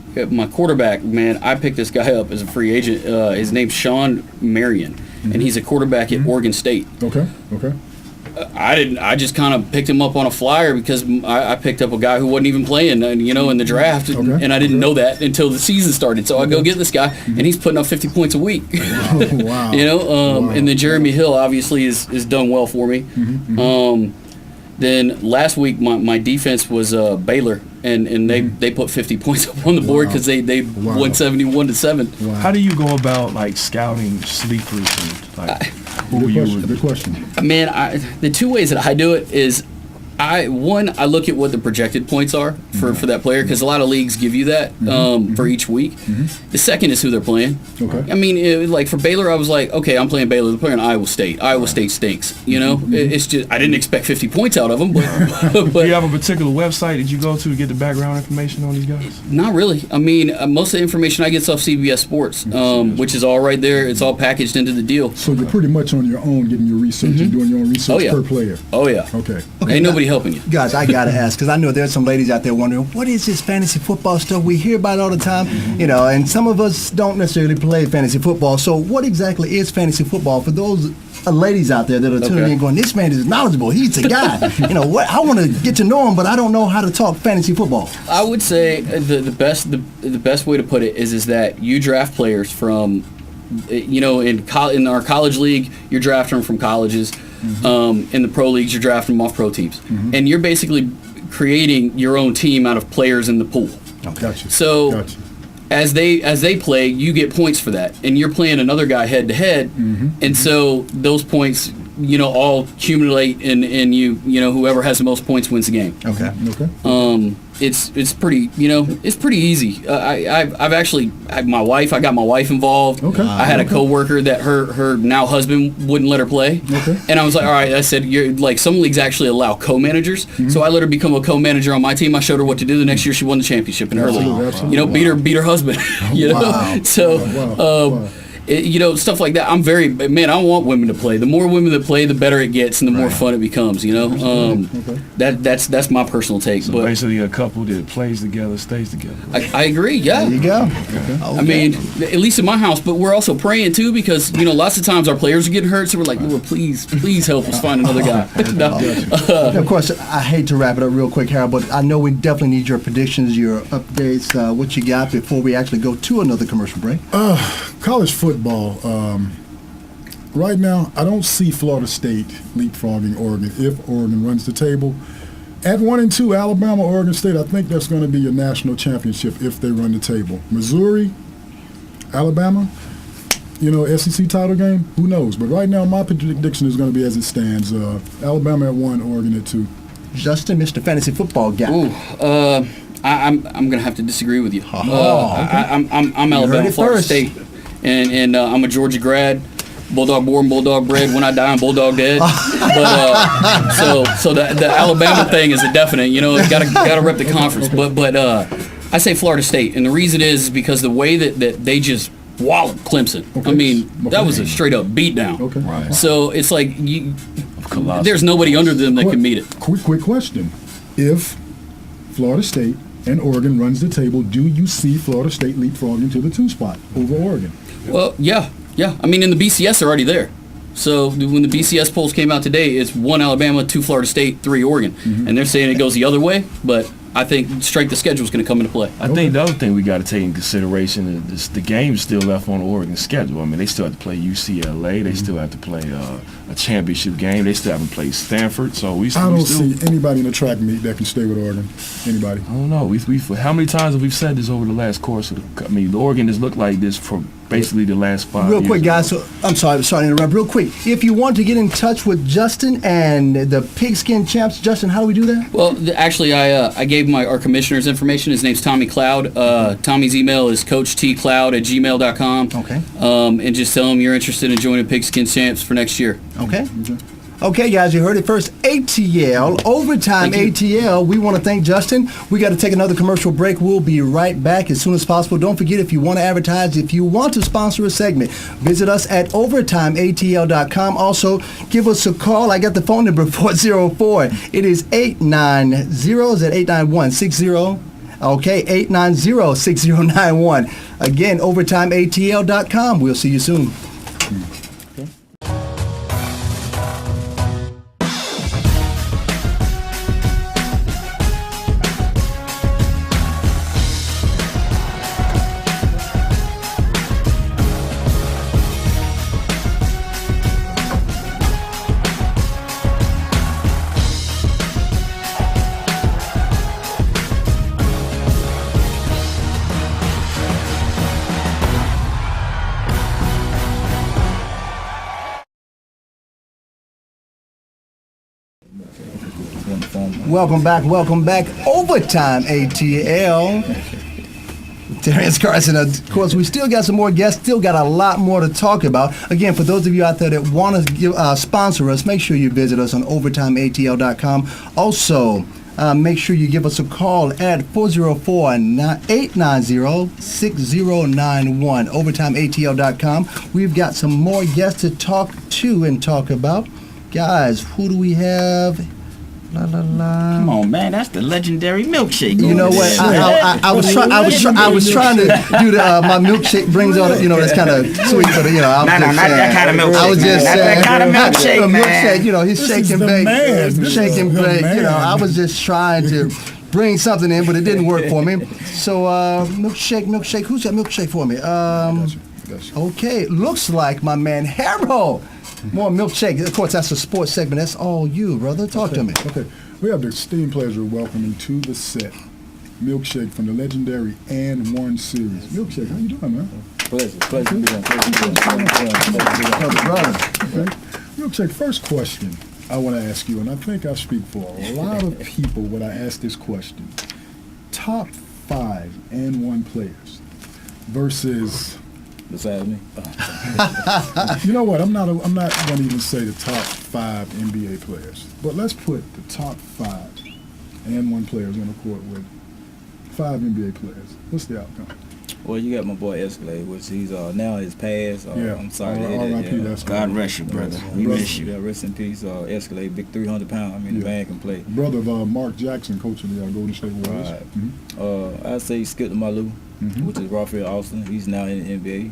quarterback, man, I picked this guy up as a free agent. His name's Sean Marion. And he's a quarterback at Oregon State. Okay. I just kind of picked him up on a flyer because I picked up a guy who wasn't even playing, in the draft, and I didn't know that until the season started. So I go get this guy, and he's putting up 50 points a week. Wow. And then Jeremy Hill obviously is done well for me. Then last week my defense was Baylor, and they put 50 points up on the board because they won 71-7. How do you go about like scouting sleepers and Good question. Man, the two ways that I do it is I look at what the projected points are for that player, because a lot of leagues give you that for each week. The second is who they're playing. Okay. I mean, like for Baylor, I was like, okay, I'm playing Baylor. They're playing Iowa State. Iowa State stinks. It's just I didn't expect 50 points out of them. But do you have a particular website that you go to get the background information on these guys? Not really. I mean, most of the information I get is off CBS Sports, which is all right there. It's all packaged into the deal. So you're pretty much on your own getting your research and doing your own research per player. Oh yeah. Okay. Ain't nobody helping you. Guys, I gotta ask, because I know there's some ladies out there wondering, what is this fantasy football stuff we hear about all the time? And some of us don't necessarily play fantasy football. So what exactly is fantasy football for those ladies out there that are tuning in going, this man is knowledgeable, he's a guy. I want to get to know him, but I don't know how to talk fantasy football. I would say the best way to put it is that you draft players from, in our college league, you're drafting them from colleges. In the pro leagues, you're drafting them off pro teams, and you're basically creating your own team out of players in the pool. Gotcha. So as they play, you get points for that, and you're playing another guy head to head, and so those points, all accumulate, and whoever has the most points wins the game. Okay. It's pretty, it's pretty easy. I've actually I got my wife involved. Okay. I had a coworker that her now husband wouldn't let her play. Okay. And I was like, all right, I said, you're like, some leagues actually allow co-managers. So I let her become a co-manager on my team. I showed her what to do. The next year she won the championship in her league. Absolutely. Beat her husband. So stuff like that. I want women to play. The more women that play, the better it gets, and the more fun it becomes. That's my personal take. So but basically, a couple that plays together stays together. I agree. Yeah. There you go. Okay. I mean, at least in my house, but we're also praying too because lots of times our players are getting hurt, so we're like, Lord, please help us find another guy. Of course, I hate to wrap it up real quick, Harold, but I know we definitely need your predictions, your updates, what you got before we actually go to another commercial break. College football. Right now, I don't see Florida State leapfrogging Oregon if Oregon runs the table. At 1-2, Alabama, Oregon State, I think that's going to be a national championship if they run the table. Missouri, Alabama, SEC title game, who knows? But right now, my prediction is going to be as it stands. Alabama at 1, Oregon at 2. Justin, Mr. Fantasy Football guy. I'm going to have to disagree with you. I'm Alabama, Florida State, and I'm a Georgia grad. Bulldog born, Bulldog bred. When I die, I'm Bulldog dead. But so the Alabama thing is a definite. Got to rep the conference. But I say Florida State, and the reason is because the way that they just walloped Clemson. Okay. I mean, that was a straight up beatdown. Okay. Right. So it's like there's nobody under them that can meet it. Quick question: if Florida State and Oregon runs the table, do you see Florida State leapfrogging to the 2 spot over Oregon? Well, yeah. I mean, in the BCS, they're already there. So when the BCS polls came out today, it's 1 Alabama, 2 Florida State, 3 Oregon. Mm-hmm. And they're saying it goes the other way, but I think strength of schedule is going to come into play. I think the other thing we got to take in consideration is the game's still left on Oregon's schedule. I mean, they still have to play UCLA. They still have to play a championship game. They still haven't played Stanford. So I don't see anybody in the track meet that can stay with Oregon. Anybody? I don't know. We how many times have we said this over the last course of the? I mean, Oregon has looked like this for basically the last 5 years. Real quick, guys. So I'm sorry to interrupt. Real quick, if you want to get in touch with Justin and the Pigskin Champs, Justin, how do we do that? Well, actually, I gave our commissioner's information. His name's Tommy Cloud. Tommy's email is coachtcloud@gmail.com. Okay. And just tell him you're interested in joining Pigskin Champs for next year. Okay. Okay, guys, you heard it first. ATL, Overtime ATL. We want to thank Justin. We got to take another commercial break. We'll be right back as soon as possible. Don't forget, if you want to advertise, if you want to sponsor a segment, visit us at OVERTIMEATL.com. Also, give us a call. I got the phone number 404. It is 890. Is that 89160? Okay, 890-6091. Again, OVERTIMEATL.com. We'll see you soon. Welcome back. Overtime ATL. Terrence Carson. Of course, we still got some more guests, still got a lot more to talk about. Again, for those of you out there that want to sponsor us, make sure you visit us on overtimeatl.com. Also, make sure you give us a call at 404-890-6091, overtimeatl.com. We've got some more guests to talk to and talk about. Guys, who do we have? La, la, la. Come on, man, that's the legendary milkshake. You know what? I was trying to do my milkshake brings on this kind of sweet, but not that kind of milkshake. I was just saying, that kind of milkshake, man. Milkshake, he's shaking bake, shaking bake. I was just trying to bring something in, but it didn't work for me. So milkshake. Who's got milkshake for me? Okay, looks like my man Harold. More milkshake. Of course, that's a sports segment. That's all you, brother. Talk to me. Okay. We have the esteemed pleasure of welcoming to the set Milkshake from the legendary And One series. Milkshake, how you doing, man? Pleasure. Okay. Milkshake, first question I want to ask you, and I think I speak for a lot of people when I ask this question. Top 5 And One players versus... Beside me. You know what? I'm not going to even say the top 5 NBA players, but let's put the top 5 And One players on the court with 5 NBA players. What's the outcome? Well, you got my boy Escalade, which he's now his past. I'm sorry to hear R.I.P. that. That's God rest you, brother. We miss you. Yeah, rest in peace. Escalade, big 300 pound. I mean, the man can play. Brother of Mark Jackson, coaching the Golden State Warriors. Right. I'd say Skip to Malou, which is Raphael Austin. He's now in the NBA.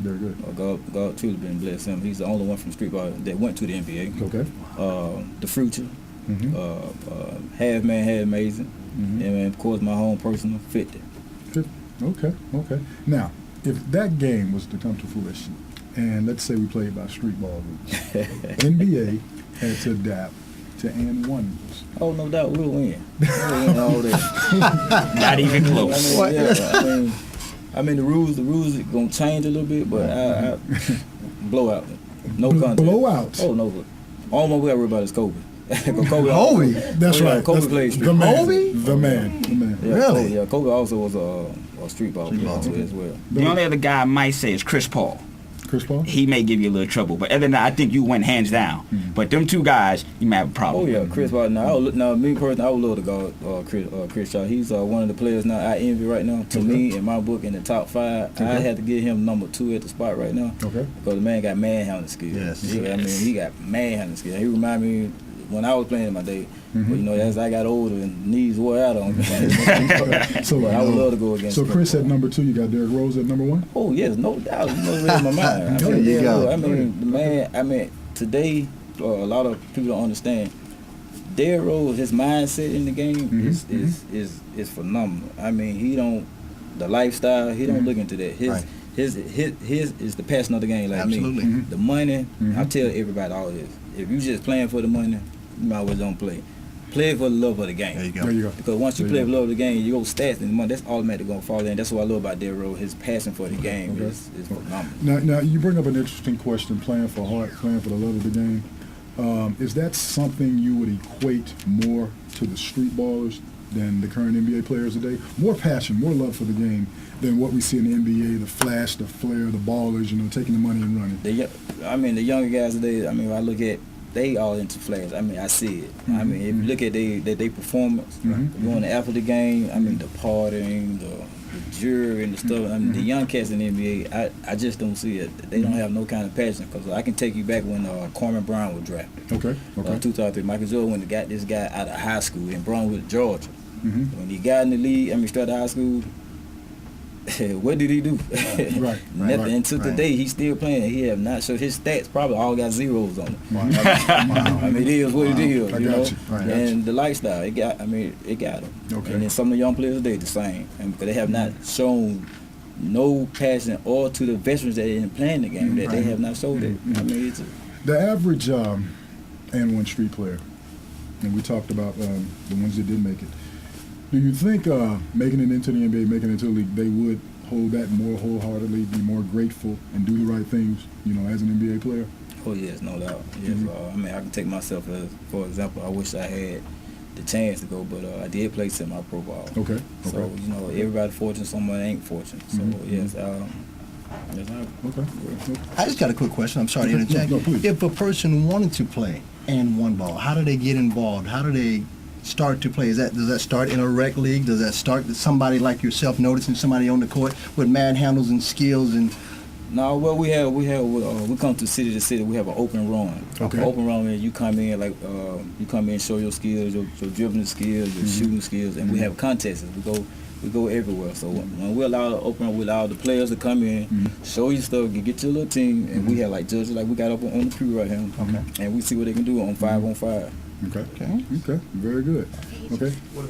Very good. God truly been blessed him. He's the only one from street ball that went to the NBA. Okay. The Future, half man, half amazing, and of course my home personal 50. Okay. Now, if that game was to come to fruition, and let's say we played by street ball rules, NBA had to adapt to and one rules. Oh, no doubt we'll win. We'll win all that. Not even close. I mean the rules are gonna change a little bit, but I blowout. No contest. Blowout. Oh no, all my way I worry about is Kobe. Kobe. That's right. Kobe played street the man. ball. The man. Yeah, Really? Kobe also was a street ball player as well. The only other guy I might say is Chris Paul. Chris Paul? He may give you a little trouble, but other than that, I think you win hands down. But them two guys, you might have a problem. Oh yeah, Chris Paul. Now me personally, I would love to go Chris Shaw. He's one of the players now I envy right now. To me, in my book, in the top 5, I had to give him number 2 at the spot right now. Okay. Because the man got manhandling skills. Yes. I mean, he got manhandling skills. He remind me when I was playing in my day. But as I got older and knees wore out on me. So I would love to go against. So Chris at number 2, you got Derrick Rose at number 1. Oh yes, no doubt. You know, read my mind. There you go. I mean, the man. I mean, today a lot of people don't understand. Derrick Rose, his mindset in the game is phenomenal. I mean, he don't the lifestyle. He don't look into that. His is the passion of the game. Like Absolutely. me, the money. I tell everybody all this. If you just playing for the money, you might as well don't play. Play for the love of the game. There you go. Because once you play for the love of the game, you go stats and the money. That's automatically gonna fall in. That's what I love about Derrick Rose. His passion for the game is phenomenal. Now you bring up an interesting question. Playing for heart, playing for the love of the game. Is that something you would equate more to the street ballers than the current NBA players today? More passion, more love for the game than what we see in the NBA, the flash, the flair, the ballers, taking the money and running. The younger guys today, I mean, I look at, they all into flash. I mean, I see it. I mean, if you look at their performance, going after the game, I mean, the partying, the jury and the stuff. I mean, the young cats in the NBA, I just don't see it. They don't have no kind of passion. Because I can take you back when Kwame Brown was drafted. Okay. 2003. Michael Jordan, when they got this guy out of high school in Brownwood, Georgia. When he got in the league, straight out of high school, what did he do? Nothing. Until today, he's still playing. He have not. So his stats probably all got zeros on it. I mean, it is what it is. You know. And the lifestyle, it got him. Okay. And then some of the young players today the same, because they have not shown no passion or to the veterans that are playing the game that they have not showed it. I mean, it's the average and one street player, and we talked about the ones that did make it. Do you think making it into the NBA, making it into the league, they would hold that more wholeheartedly, be more grateful, and do the right things, as an NBA player? Oh yes, no doubt. Yes, I mean, I can take myself as, for example. I wish I had the chance to go, but I did play semi-pro ball. Okay. So everybody fortunate, someone ain't fortunate. So yes, Okay. I just got a quick question. I'm sorry to interject. No, please. If a person wanted to play and one ball, how do they get involved? How do they start to play? Does that start in a rec league? Does that start with somebody like yourself noticing somebody on the court with manhandles and skills and? No, well, we come to city to city. We have an open run. Okay. Open run is you come in and show your skills, your dribbling skills, your shooting skills, and we have contests. We go everywhere. So when we allow the open run, we allow the players to come in, show you stuff, get your little team, and we have like judges like we got up on the crew right here. Okay. And we see what they can do on 5-on-5. Okay. Very good. Okay. What are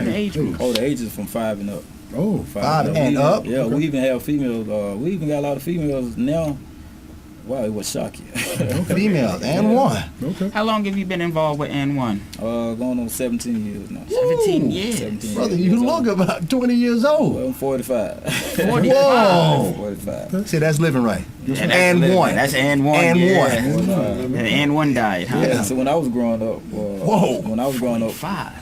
the age groups? Oh, the ages from 5 and up. Oh, 5 and up? Yeah, we even have females. We even got a lot of females now. Wow, it would shock you. Females and one. Okay. How long have you been involved with N1? Going on 17 years now. 17 years. 17 Brother, years. you look about 20 years old. Well, I'm 45. 45. Whoa. 45. See, that's living right. Yeah, and one. That's N1. And yeah. one. The N1 diet, huh? Yeah. So when I was growing up, when I was growing up, 5.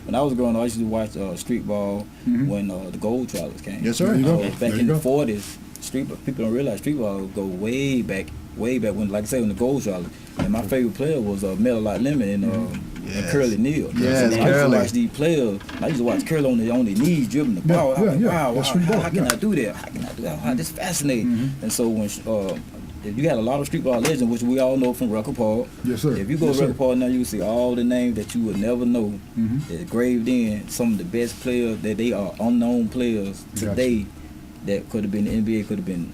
when I was growing up, I used to watch street ball when the gold trials came. Yes, sir. Back in the 40s. People don't realize street ball go way back when, like I say, when the gold trials. And my favorite player was Melo Lot Lemon in and Curly Neal. Yes, and I used to watch these players. I used to watch Curly on their knees dribbling the ball. Wow, how can I do that? How can I do that? Wow, this is fascinating. And so when if you had a lot of street ball legends, which we all know from Rucker Park. Yes, sir. If you go to Rucker Park now, you will see all the names that you would never know that engraved in. Some of the best players that they are unknown players today that could have been in the NBA, could have been,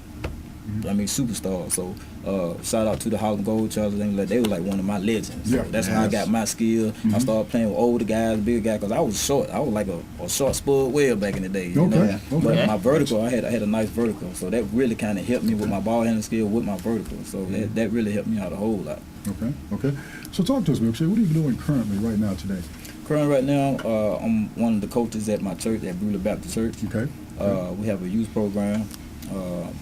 I mean, superstars. So shout out to the Harlem Gold Chargers. They were like one of my legends. So that's how I got my skill. I started playing with older guys, bigger guys, because I was short. I was like a short Spud Webb back in the day. You know? But my vertical, I had a nice vertical. So that really kind of helped me with my ball handling skill with my vertical. So that really helped me out a whole lot. Okay. So talk to us, Milkshake. What are you doing currently right now today? Currently right now, I'm one of the coaches at my church, at Beulah Baptist Church. Okay. We have a youth program.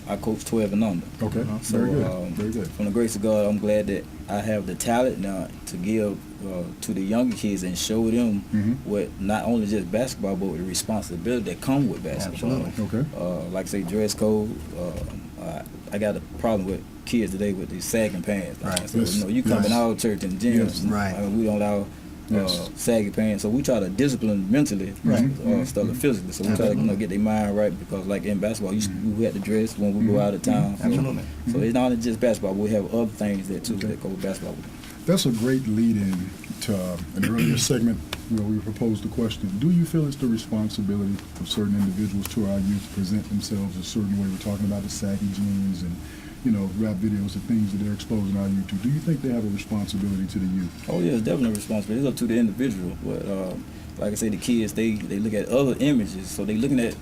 I coach 12 and under. Okay. So Very good. From the grace of God, I'm glad that I have the talent now to give to the younger kids and show them what not only just basketball, but the responsibility that comes with basketball. Absolutely. Okay. Like say dress code. I got a problem with kids today with these sagging pants. Right. So you come in our church and gyms. Right. I mean, we don't allow saggy pants, so we try to discipline mentally instead of physically. So we try to get their mind right, because like in basketball, we have to dress when we go out of town. Absolutely. So it's not just basketball, but we have other things that too that go with basketball. That's a great lead-in to an earlier segment where we proposed the question: do you feel it's the responsibility of certain individuals to our youth to present themselves a certain way? We're talking about the saggy jeans and rap videos and things that they're exposing our youth to. Do you think they have a responsibility to the youth? Oh yeah, it's definitely a responsibility. It's up to the individual. But like I say, the kids, they look at other images, so they looking at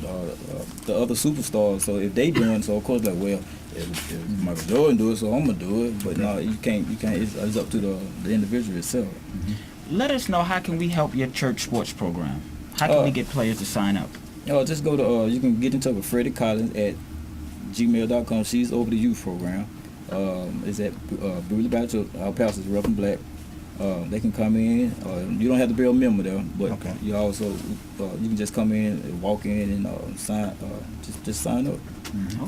the other superstars. So if they doing so, of course, like, well, if Michael Jordan do it, so I'm gonna do it. But no, you can't. It's up to the individual itself. Let us know, how can we help your church sports program? How can we get players to sign up? Just go to you can get in touch with Freddie Collins at gmail.com. She's over the youth program. It's at Beulah Baptist. Our pastor's Reverend Black. They can come in. You don't have to be a member there, but you also you can just come in and walk in and sign. Just sign up.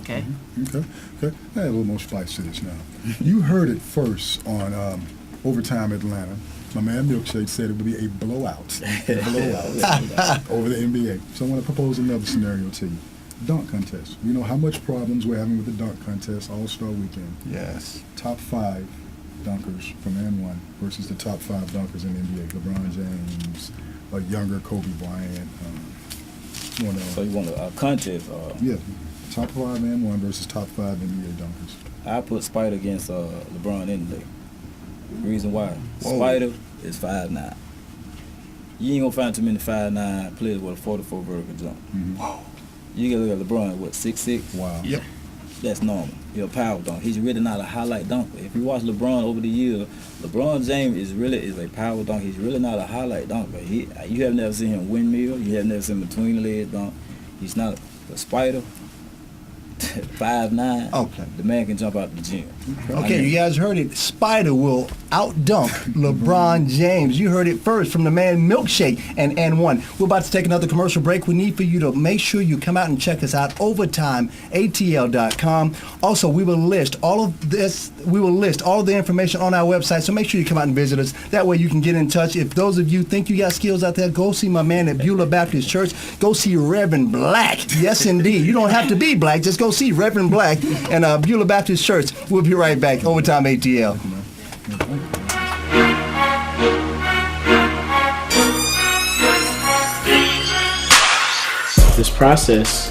Okay. Okay. I have a little more spice to this now. You heard it first on Overtime Atlanta. My man Milkshake said it would be a blowout over the NBA. So I want to propose another scenario to you. Dunk contest. You know how much problems we're having with the dunk contest, All-Star Weekend. Yes. Top 5 dunkers from N1 versus the top 5 dunkers in the NBA. LeBron James, a younger Kobe Bryant. So you want a contest? Yeah. Top 5 N1 versus top 5 NBA dunkers. I put Spider against LeBron any day. Reason why? Whoa. Spider is 5'9". You ain't gonna find too many 5'9" players with a 44 vertical jump. Whoa. You gotta look at LeBron, what, 6'6"? Wow. Yep. That's normal. He's a power dunk. He's really not a highlight dunker. If you watch LeBron over the years, LeBron James is a power dunk. He's really not a highlight dunker. You have never seen him windmill. You have never seen him between the legs dunk. He's not a Spider. 5'9". Okay. The man can jump out the gym. Okay, you guys heard it. Spider will outdunk LeBron James. You heard it first from the man Milkshake and N1. We're about to take another commercial break. We need for you to make sure you come out and check us out, OVERTIMEATL.com. Also, we will list all of this. We will list all of the information on our website, so make sure you come out and visit us. That way you can get in touch. If those of you think you got skills out there, go see my man at Beulah Baptist Church. Go see Reverend Black. Yes, indeed. You don't have to be black. Just go see Reverend Black and Beulah Baptist Church. We'll be right back. Overtime ATL. This process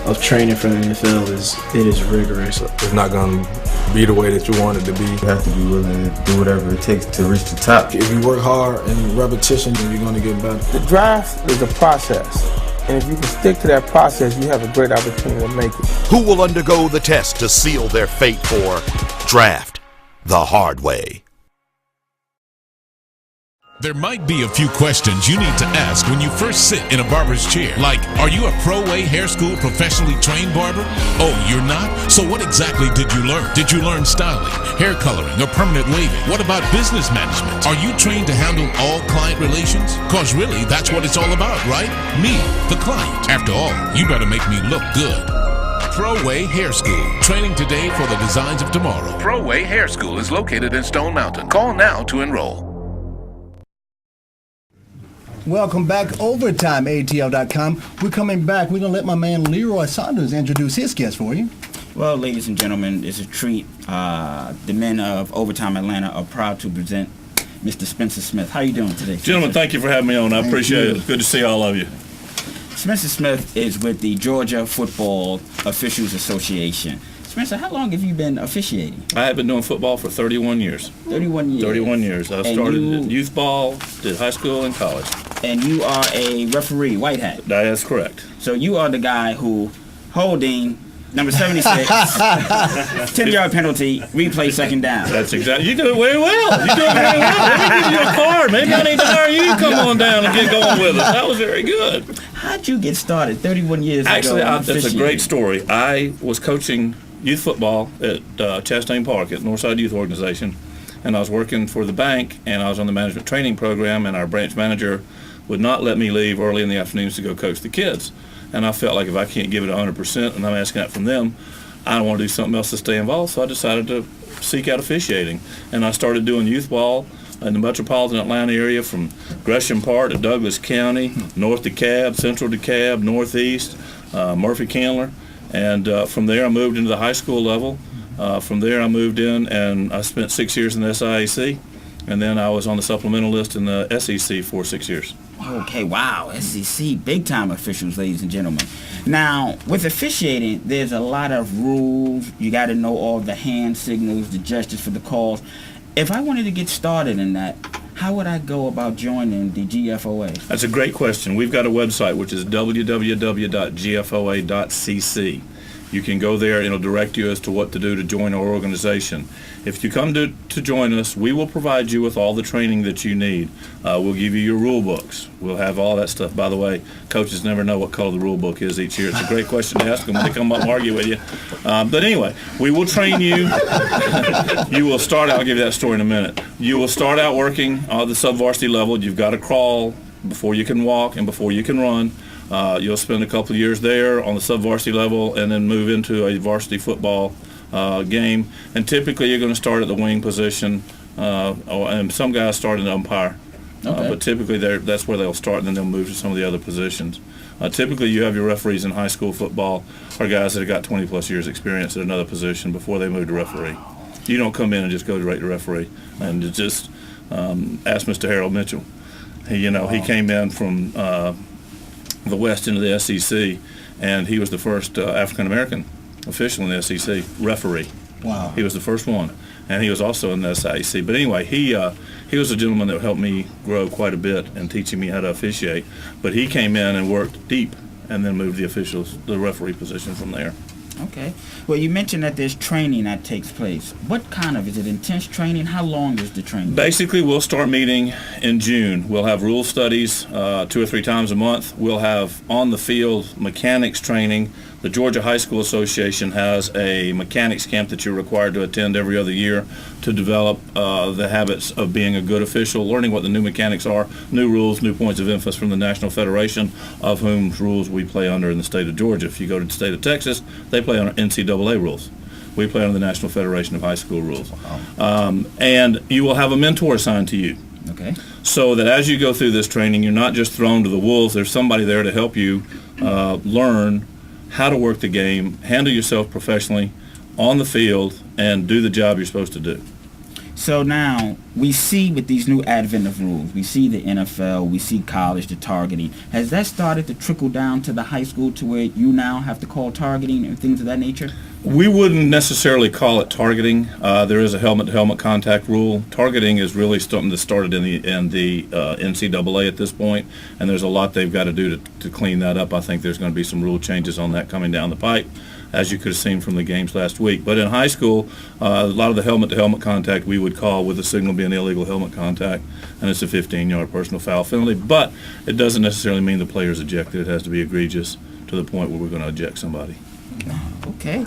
of training for the NFL is rigorous. It's not going to be the way that you want it to be. You have to be willing to do whatever it takes to reach the top. If you work hard and repetition, then you're going to get better. The draft is a process. And if you can stick to that process, you have a great opportunity to make it. Who will undergo the test to seal their fate for draft the hard way? There might be a few questions you need to ask when you first sit in a barber's chair. Like, are you a Pro-Way Hair School professionally trained barber? Oh, you're not? So what exactly did you learn? Did you learn styling, hair coloring, or permanent waving? What about business management? Are you trained to handle all client relations? Cause really, that's what it's all about, right? Me, the client. After all, you better make me look good. Pro-Way Hair School. Training today for the designs of tomorrow. Pro-Way Hair School is located in Stone Mountain. Call now to enroll. Welcome back, OvertimeATL.com. We're coming back. We're going to let my man Leroy Saunders introduce his guest for you. Well, ladies and gentlemen, it's a treat. The men of Overtime Atlanta are proud to present Mr. Spencer Smith. How are you doing today, Gentlemen, thank you for having me on. I appreciate it. Good to see all of you. Spencer Smith is with the Georgia Football Officials Association. Spencer, how long have you been officiating? I have been doing football for 31 years. 31 years? 31 years. I started in youth ball, did high school and college. And you are a referee, white hat. That is correct. So you are the guy who, holding number 76, 10-yard penalty, replay second down. That's exactly. You do it very well. You do it very well. Let me give you a card. Maybe I need to hire you to come on down and get going with us. That was very good. How'd you get started 31 years Actually, ago? That's a great story. I was coaching youth football at Chastain Park at Northside Youth Organization, and I was working for the bank, and I was on the management training program, and our branch manager would not let me leave early in the afternoons to go coach the kids. And I felt like if I can't give it 100% and I'm asking that from them, I don't want to do something else to stay involved, so I decided to seek out officiating. And I started doing youth ball in the metropolitan Atlanta area from Gresham Park to Douglas County, north DeKalb, central DeKalb, northeast, Murphy Candler. And from there I moved into the high school level. From there I moved in and I spent 6 years in the SIAC. And then I was on the supplemental list in the SEC for 6 years. Okay, wow, SEC, big-time officials, ladies and gentlemen. Now, with officiating, there's a lot of rules. You got to know all the hand signals, the gestures for the calls. If I wanted to get started in that, how would I go about joining the GFOA? That's a great question. We've got a website, which is www.gfoa.cc. You can go there and it'll direct you as to what to do to join our organization. If you come to join us, we will provide you with all the training that you need. We'll give you your rule books. We'll have all that stuff. By the way, coaches never know what color the rule book is each year. It's a great question to ask them when they come up and argue with you. But anyway, we will train you. You will start out, I'll give you that story in a minute. You will start out working on the sub-varsity level. You've got to crawl before you can walk and before you can run. You'll spend a couple of years there on the sub-varsity level and then move into a varsity football game. And typically you're going to start at the wing position, and some guys start in the umpire. Okay. But typically that's where they'll start, and then they'll move to some of the other positions. Typically you have your referees in high school football are guys that have got 20-plus years experience at another position before they move to referee. You don't come in and just go direct to referee. And just ask Mr. Harold Mitchell. He came in from the West into the SEC, and he was the first African-American official in the SEC, referee. Wow. He was the first one, and he was also in the SIAC. But anyway, he was a gentleman that helped me grow quite a bit in teaching me how to officiate. But he came in and worked deep and then moved the referee position from there. Okay. Well, you mentioned that there's training that takes place. What kind of, is it intense training? How long is the training? Basically, we'll start meeting in June. We'll have rule studies 2 or 3 times a month. We'll have on-the-field mechanics training. The Georgia High School Association has a mechanics camp that you're required to attend every other year to develop the habits of being a good official, learning what the new mechanics are, new rules, new points of emphasis from the National Federation, of whose rules we play under in the state of Georgia. If you go to the state of Texas, they play under NCAA rules. We play under the National Federation of High School rules. And you will have a mentor assigned to you. Okay. So that as you go through this training, you're not just thrown to the wolves. There's somebody there to help you learn how to work the game, handle yourself professionally on the field, and do the job you're supposed to do. So now, we see with these new advent of rules, we see the NFL, we see college, the targeting. Has that started to trickle down to the high school to where you now have to call targeting and things of that nature? We wouldn't necessarily call it targeting. There is a helmet-to-helmet contact rule. Targeting is really something that started in the NCAA at this point, and there's a lot they've got to do to clean that up. I think there's going to be some rule changes on that coming down the pipe, as you could have seen from the games last week. But in high school, a lot of the helmet-to-helmet contact we would call, with the signal being illegal helmet contact, and it's a 15-yard personal foul penalty. But it doesn't necessarily mean the player's ejected. It has to be egregious to the point where we're going to eject somebody. Okay.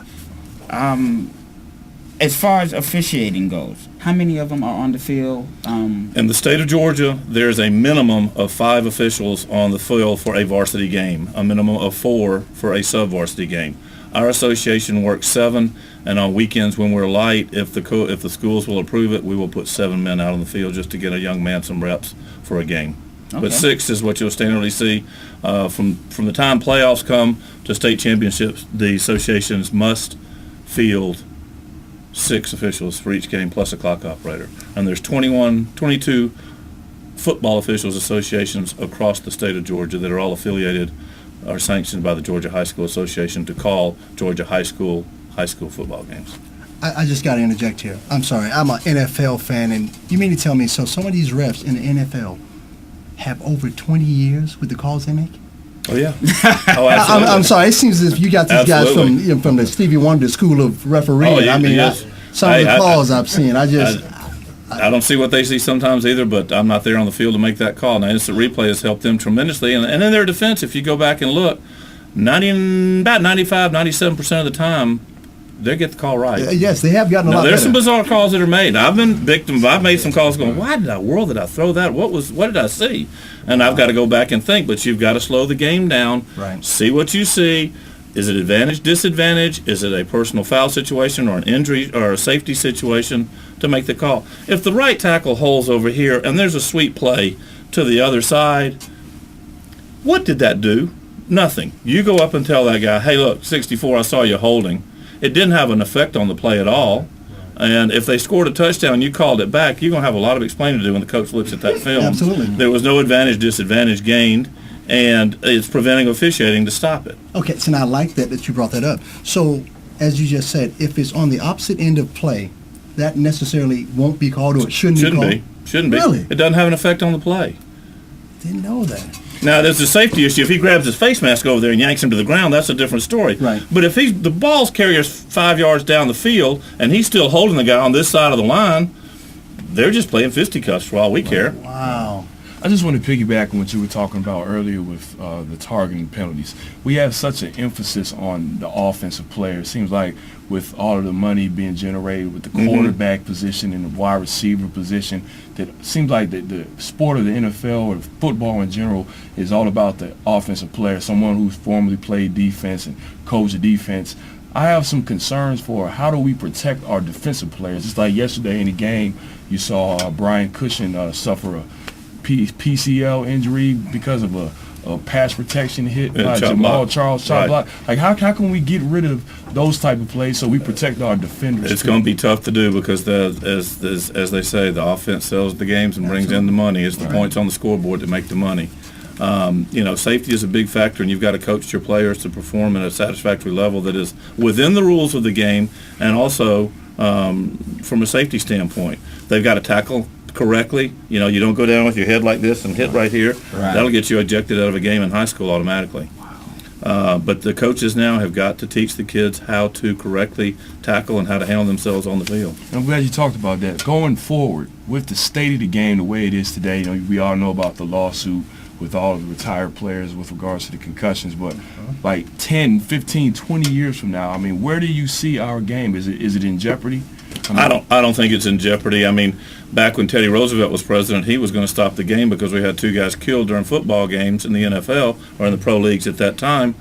As far as officiating goes, how many of them are on the field? In the state of Georgia, there's a minimum of 5 officials on the field for a varsity game, a minimum of 4 for a sub-varsity game. Our association works 7, and on weekends when we're light, if the schools will approve it, we will put 7 men out on the field just to get a young man some reps for a game. But 6 is what you'll standardly see. From the time playoffs come to state championships, the associations must field 6 officials for each game plus a clock operator. And there's 22 football officials associations across the state of Georgia that are all affiliated or sanctioned by the Georgia High School Association to call Georgia high school football games. I just got to interject here. I'm sorry. I'm an NFL fan, and you mean to tell me, so some of these refs in the NFL have over 20 years with the calls they make? Oh, yeah. Oh, absolutely. I'm sorry. It seems as if you got these guys from the Stevie Wonder School of Refereeing. Oh, yeah, I mean, yes. some of the calls I've seen, I don't see what they see sometimes either, but I'm not there on the field to make that call. Now, instant replay has helped them tremendously. And in their defense, if you go back and look, about 95, 97% of the time, they get the call right. Yes, they have gotten a lot better. There's some bizarre calls that are made. I've been victim. I've made some calls going, why did I throw that? What did I see? And I've got to go back and think. But you've got to slow the game down. Right. See what you see. Is it advantage, disadvantage? Is it a personal foul situation or an injury or a safety situation to make the call? If the right tackle holds over here and there's a sweep play to the other side, what did that do? Nothing. You go up and tell that guy, hey, look, 64, I saw you holding. It didn't have an effect on the play at all. And if they scored a touchdown, you called it back, you're going to have a lot of explaining to do when the coach looks at that film. Absolutely. There was no advantage, disadvantage gained, and it's preventing officiating to stop it. Okay, so now I like that you brought that up. So, as you just said, if it's on the opposite end of play, that necessarily won't be called, or it shouldn't be called? Shouldn't be. Really? It doesn't have an effect on the play. Didn't know that. Now, there's a safety issue. If he grabs his face mask over there and yanks him to the ground, that's a different story. Right. But if the ball's carriers 5 yards down the field and he's still holding the guy on this side of the line, they're just playing fisticuffs for all we care. Wow. I just want to piggyback on what you were talking about earlier with the targeting penalties. We have such an emphasis on the offensive player. It seems like with all of the money being generated with the quarterback position and the wide receiver position, that seems like the sport of the NFL or football in general is all about the offensive player, someone who's formerly played defense and coached defense. I have some concerns for how do we protect our defensive players. It's like yesterday in the game, you saw Brian Cushing suffer a PCL injury because of a pass protection hit by Jamal Charles shot block. Like how can we get rid of those type of plays so we protect our defenders? It's going to be tough to do because as they say, the offense sells the games and brings in the money. It's the points on the scoreboard that make the money. Safety is a big factor, and you've got to coach your players to perform at a satisfactory level that is within the rules of the game, and also from a safety standpoint, they've got to tackle correctly. You don't go down with your head like this and hit right here. Right. That'll get you ejected out of a game in high school automatically. But the coaches now have got to teach the kids how to correctly tackle and how to handle themselves on the field. I'm glad you talked about that. Going forward, with the state of the game the way it is today, we all know about the lawsuit with all of the retired players with regards to the concussions, but like 10, 15, 20 years from now, where do you see our game? Is it in jeopardy? I don't think it's in jeopardy. Back when Teddy Roosevelt was president, he was going to stop the game because we had 2 guys killed during football games in the NFL or in the pro leagues at that time,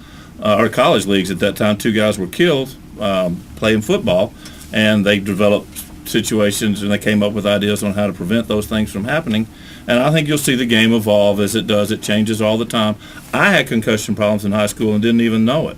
or college leagues at that time. 2 guys were killed playing football, and they developed situations and they came up with ideas on how to prevent those things from happening. And I think you'll see the game evolve as it does. It changes all the time. I had concussion problems in high school and didn't even know it.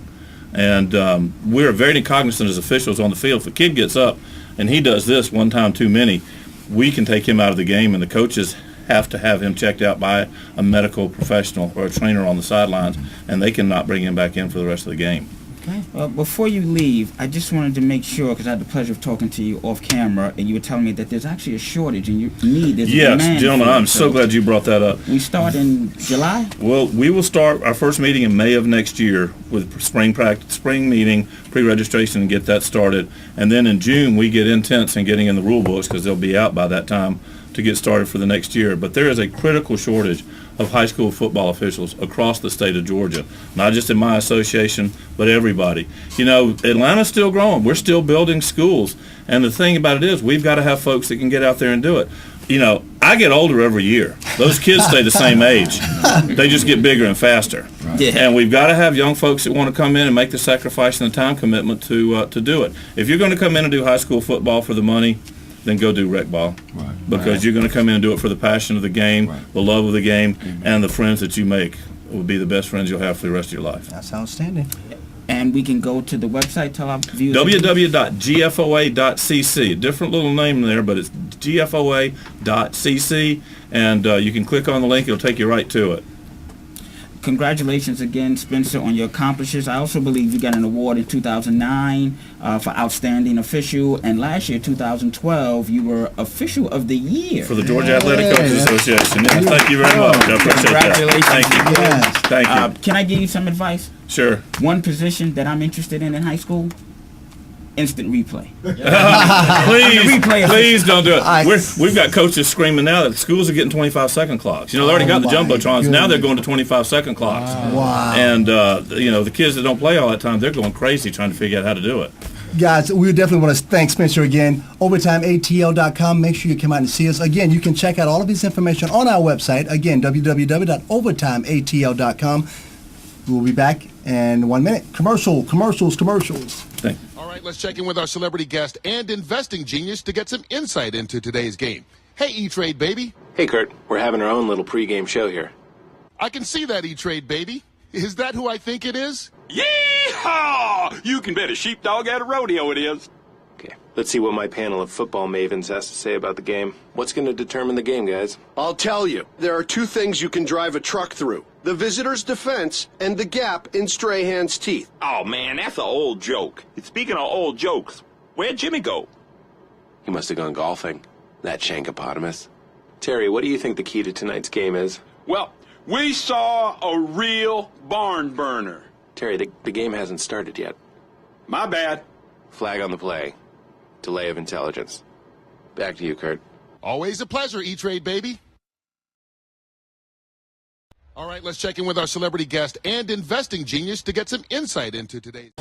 And we're very cognizant as officials on the field. If a kid gets up and he does this one time too many, we can take him out of the game, and the coaches have to have him checked out by a medical professional or a trainer on the sidelines, and they cannot bring him back in for the rest of the game. Okay. Before you leave, I just wanted to make sure, because I had the pleasure of talking to you off camera, and you were telling me that there's actually a shortage and you need this. Yes, gentlemen, I'm so glad you brought that up. We start in July? Well, we will start our first meeting in May of next year with spring practice, spring meeting, pre-registration, and get that started. And then in June, we get intense in getting in the rule books because they'll be out by that time to get started for the next year. But there is a critical shortage of high school football officials across the state of Georgia, not just in my association, but everybody. Atlanta's still growing. We're still building schools. And the thing about it is we've got to have folks that can get out there and do it. I get older every year. Those kids stay the same age. They just get bigger and faster. Right. Yeah. And we've got to have young folks that want to come in and make the sacrifice and the time commitment to do it. If you're going to come in and do high school football for the money, then go do rec ball. Because you're going to come in and do it for the passion of the game, the love of the game, and the friends that you make will be the best friends you'll have for the rest of your life. That's outstanding. And we can go to the website, tell our viewers. www.gfoa.cc. Different little name there, but it's gfoa.cc, and you can click on the link. It'll take you right to it. Congratulations again, Spencer, on your accomplishments. I also believe you got an award in 2009 for Outstanding Official, and last year, 2012, you were Official of the Year. For the Georgia Athletic Coaches Association. Yes, thank you very much. I appreciate Congratulations. that. Thank you. Yes. Thank you. Can I give you some advice? Sure. One position that I'm interested in high school, instant replay. Please don't do it. We've got coaches screaming now that schools are getting 25-second clocks. You know, they already got the jumbotrons. Now they're going to 25-second clocks. Wow. And, the kids that don't play all that time, they're going crazy trying to figure out how to do it. Guys, we definitely want to thank Spencer again. OvertimeATL.com. Make sure you come out and see us. Again, you can check out all of this information on our website. Again, www.overtimeatl.com. We'll be back in 1 minute. Commercials. Thank you. All right, let's check in with our celebrity guest and investing genius to get some insight into today's game. Hey, E-Trade, baby. Hey, Kurt. We're having our own little pregame show here. I can see that, E-Trade, baby. Is that who I think it is? Yeehaw! You can bet a sheepdog at a rodeo it is. Okay, let's see what my panel of football mavens has to say about the game. What's going to determine the game, guys? I'll tell you. There are two things you can drive a truck through. The visitor's defense and the gap in Strahan's teeth. Oh, man, that's an old joke. Speaking of old jokes, where'd Jimmy go? He must have gone golfing. That shankopotamus. Terry, what do you think the key to tonight's game is? Well, we saw a real barn burner. Terry, the game hasn't started yet. My bad. Flag on the play. Delay of intelligence. Back to you, Kurt. Always a pleasure, E-Trade, baby. All right, let's check in with our celebrity guest and investing genius to get some insight into today's...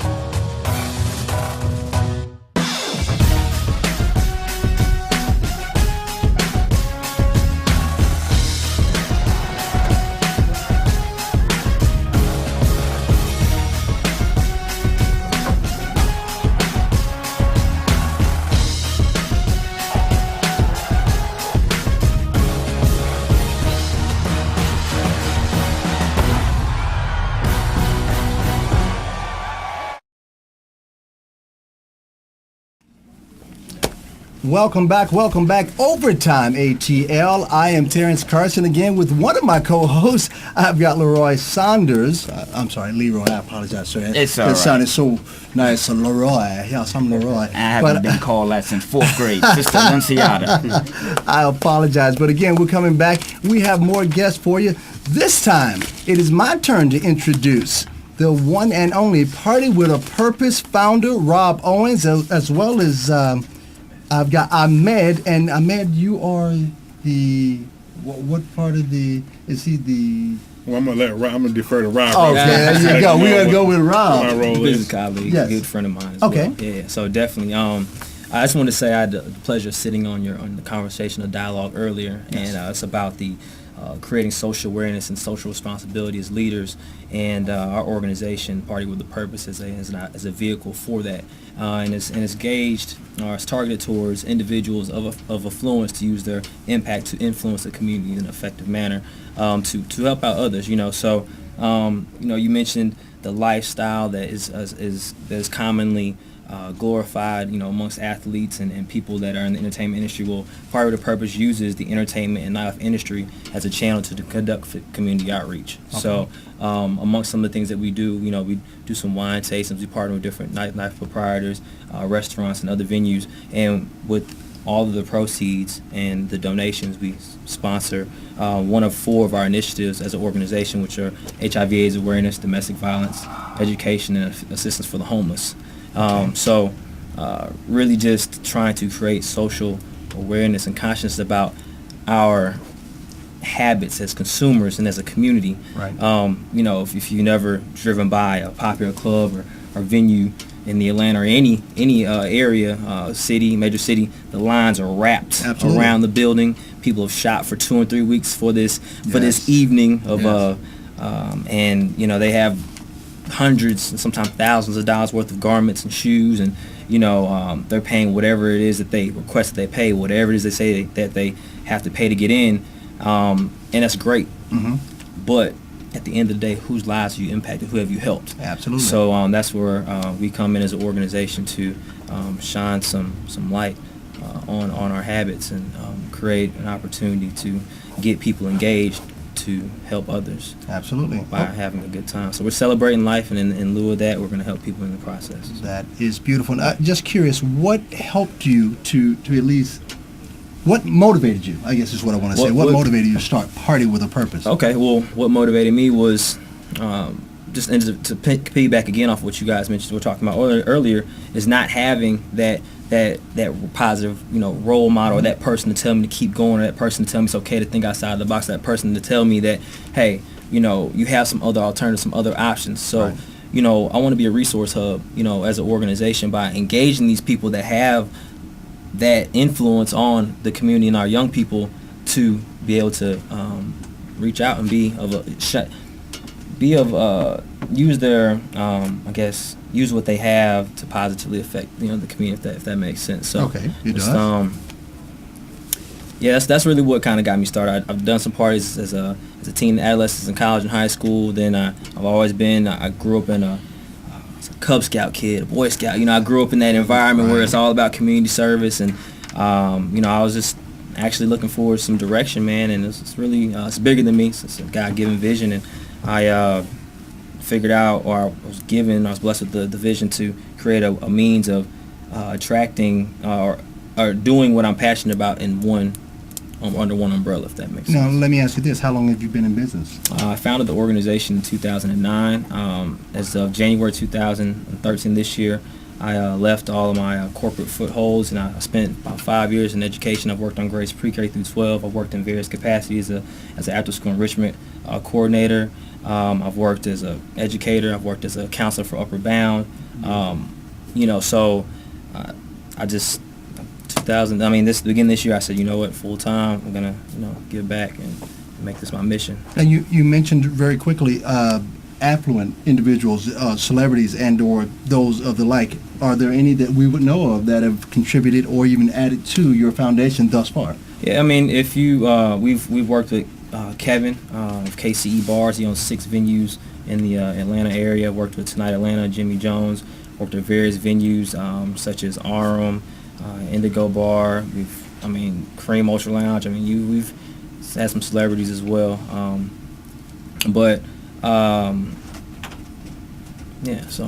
Welcome back. Overtime ATL. I am Terrence Carson again with one of my co-hosts. I've got Leroy Saunders. I'm sorry, Leroy. I apologize, sir. It's all That right. sounded so nice, Leroy. Yes, I'm Leroy. I haven't been called that since 4th grade. Sister Lunciata. I apologize, but again, we're coming back. We have more guests for you. This time, it is my turn to introduce the one and only Party with a Purpose founder, Rob Owens, as well as I've got Ahmed. And Ahmed, you are the what part of the? Is he the? Well, I'm gonna defer to Rob. Okay, there you go. We're gonna go with Rob. My role Business is. colleague, Yes. good friend of mine as Okay. well. Yeah, so definitely. I just want to say I had the pleasure of sitting on the conversation, the dialogue earlier, and it's about the creating social awareness and social responsibility as leaders, and our organization, Party with a Purpose, is a vehicle for that, and it's gauged or it's targeted towards individuals of affluence to use their impact to influence the community in an effective manner, to help out others. So you mentioned the lifestyle that is commonly glorified, amongst athletes and people that are in the entertainment industry. Well, Party with a Purpose uses the entertainment and nightlife industry as a channel to conduct community outreach. Okay. So, amongst some of the things that we do, we do some wine tastings. We partner with different nightlife proprietors, restaurants, and other venues, and with all of the proceeds and the donations, we sponsor one of 4 of our initiatives as an organization, which are HIV/AIDS awareness, domestic violence, education, and assistance for the homeless. So really just trying to create social awareness and consciousness about our habits as consumers and as a community. Right. If you've never driven by a popular club or venue in the Atlanta or any area, major city, the lines are wrapped Absolutely. around the building. People have shot for 2 or 3 weeks for this evening of Yes. and they have hundreds and sometimes thousands of dollars worth of garments and shoes, and they're paying whatever it is that they request that they pay, whatever it is they say that they have to pay to get in, and that's great. But at the end of the day, whose lives have you impacted? Who have you helped? Absolutely. So that's where we come in as an organization to shine some light on our habits and create an opportunity to get people engaged to help others. Absolutely. By having a good time. So we're celebrating life, and in lieu of that, we're going to help people in the process. That is beautiful. Just curious, what helped you to at least, what motivated you, I guess is what I want to say. What motivated you to start Party with a Purpose? Okay, well, what motivated me was just to piggyback again off what you guys mentioned, we're talking about earlier, is not having that positive, role model, or that person to tell me to keep going, or that person to tell me it's okay to think outside the box, that person to tell me that, hey, you have some other alternatives, some other options. So, right. I want to be a resource hub, as an organization, by engaging these people that have that influence on the community and our young people to be able to reach out and use their, use what they have to positively affect, the community, if that makes sense. So, okay, it does. Yeah, that's really what kind of got me started. I've done some parties as a teen, adolescents in college and high school. Then I've always been, I grew up in a Cub Scout kid, a Boy Scout. I grew up in that environment where it's all about community service, and I was just actually looking forward to some direction, man. And it's really it's bigger than me. It's a God-given vision, and I figured out, or I was blessed with the vision to create a means of attracting or doing what I'm passionate about in under one umbrella, if that makes sense. Now, let me ask you this. How long have you been in business? I founded the organization in 2009. As of January 2013 this year, I left all of my corporate footholds, and I spent about 5 years in education. I've worked on grades pre-K through 12. I've worked in various capacities as an after-school enrichment coordinator. I've worked as an educator. I've worked as a counselor for Upper Bound. So I just, this beginning this year, I said, full time, I'm gonna, give back and make this my mission. And you mentioned very quickly affluent individuals, celebrities, and/or those of the like. Are there any that we would know of that have contributed or even added to your foundation thus far? Yeah, if you, we've worked with Kevin of KCE Bars. He owns 6 venues in the Atlanta area. Worked with Tonight Atlanta, Jimmy Jones. Worked at various venues such as Arum, Indigo Bar. Cream Ultra Lounge. We've had some celebrities as well. Yeah, so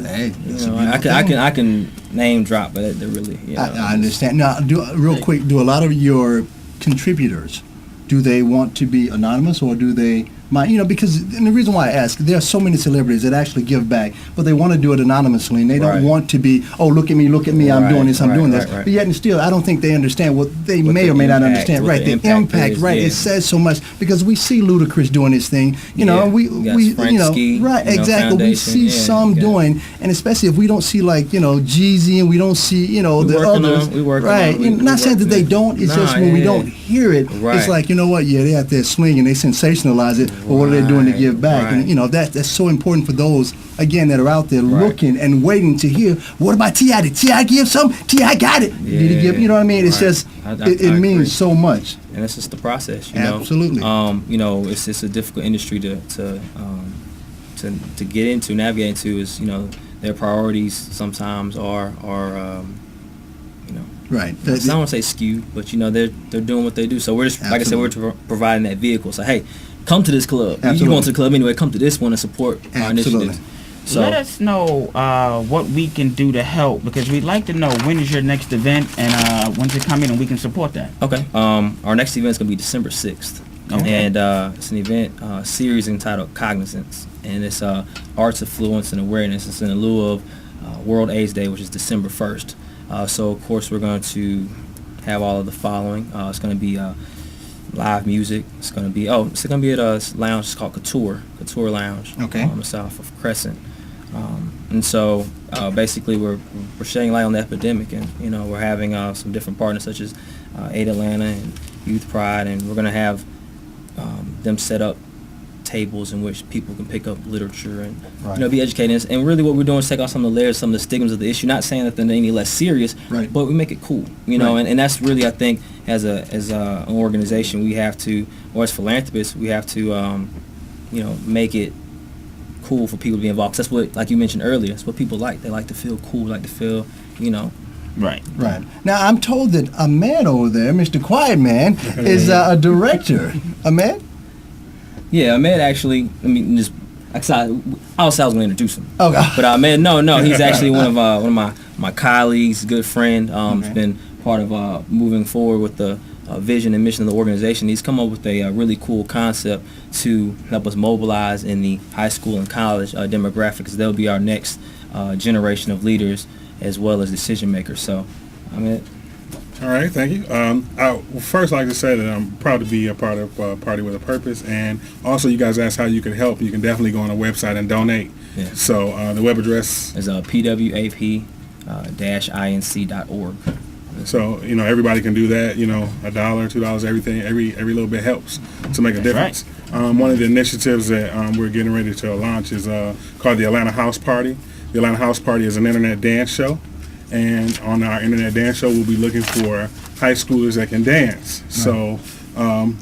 hey, I can name drop, but they're really. I understand. Now, real quick, do a lot of your contributors, do they want to be anonymous, or do they because and the reason why I ask, there are so many celebrities that actually give back, but they want to do it anonymously, and they don't want to be, look at me, I'm doing this, I'm doing this. But yet and still, I don't think they understand what they may or may not understand. Right, the impact, right? It says so much, because we see Ludacris doing his thing, and we exactly. We see some doing, and especially if we don't see Jeezy, and we don't see the others. Right, not saying that they don't. It's just when we don't hear it, it's like, they're out there swinging, they sensationalize it. Or what are they doing to give back? And that's so important for those, again, that are out there looking and waiting to hear, what about T.I.? Did T.I. give something? T.I. got it. Did he give? You know what I mean? It's just it means so much. And it's just the process. Absolutely. It's just a difficult industry to get into, navigate into. Is their priorities sometimes are right. I don't want to say skewed, but they're doing what they do. So we're just like I said, we're providing that vehicle. So hey, come to this club. Absolutely. You going to the club anyway, come to this one and support our initiatives. So let us know what we can do to help, because we'd like to know when is your next event and when's it coming, and we can support that. Okay. Our next event is going to be December 6th. Okay. And it's an event series entitled Cognizance, and it's Arts, Affluence, and Awareness. It's in lieu of World AIDS Day, which is December 1st. So of course we're going to have all of the following. It's going to be live music. It's going to be at a lounge. It's called Couture Lounge. Okay. On the south of Crescent. And so basically we're shedding light on the epidemic, and we're having some different partners such as Aid Atlanta and Youth Pride, and we're going to have them set up tables in which people can pick up literature and be educated. And really, what we're doing is take off some of the layers, some of the stigmas of the issue. Not saying that they're any less serious, but we make it cool. And that's really, I think, as an organization, we have to, or as philanthropists, we have to, make it cool for people to be involved. 'Cause that's what, like you mentioned earlier, that's what people like. They like to feel cool, like to feel, Right. Now, I'm told that Ahmed over there, Mr. Quiet Man, is a director. Ahmed? Yeah, Ahmed actually, I was going to introduce him. Okay. But Ahmed, no, he's actually one of my colleagues, good friend. He's been part of moving forward with the vision and mission of the organization. He's come up with a really cool concept to help us mobilize in the high school and college demographics. They'll be our next generation of leaders as well as decision makers. So, Ahmed. All right, thank you. I would first like to say that I'm proud to be a part of Party with a Purpose, and also you guys asked how you can help. You can definitely go on our website and donate. Yeah. So the web address is pwap-inc.org. So everybody can do that. $1, $2, everything. Every little bit helps to make a difference. Right. One of the initiatives that we're getting ready to launch is called the Atlanta House Party. The Atlanta House Party is an internet dance show. And on our internet dance show, we'll be looking for high schoolers that can dance. Right. So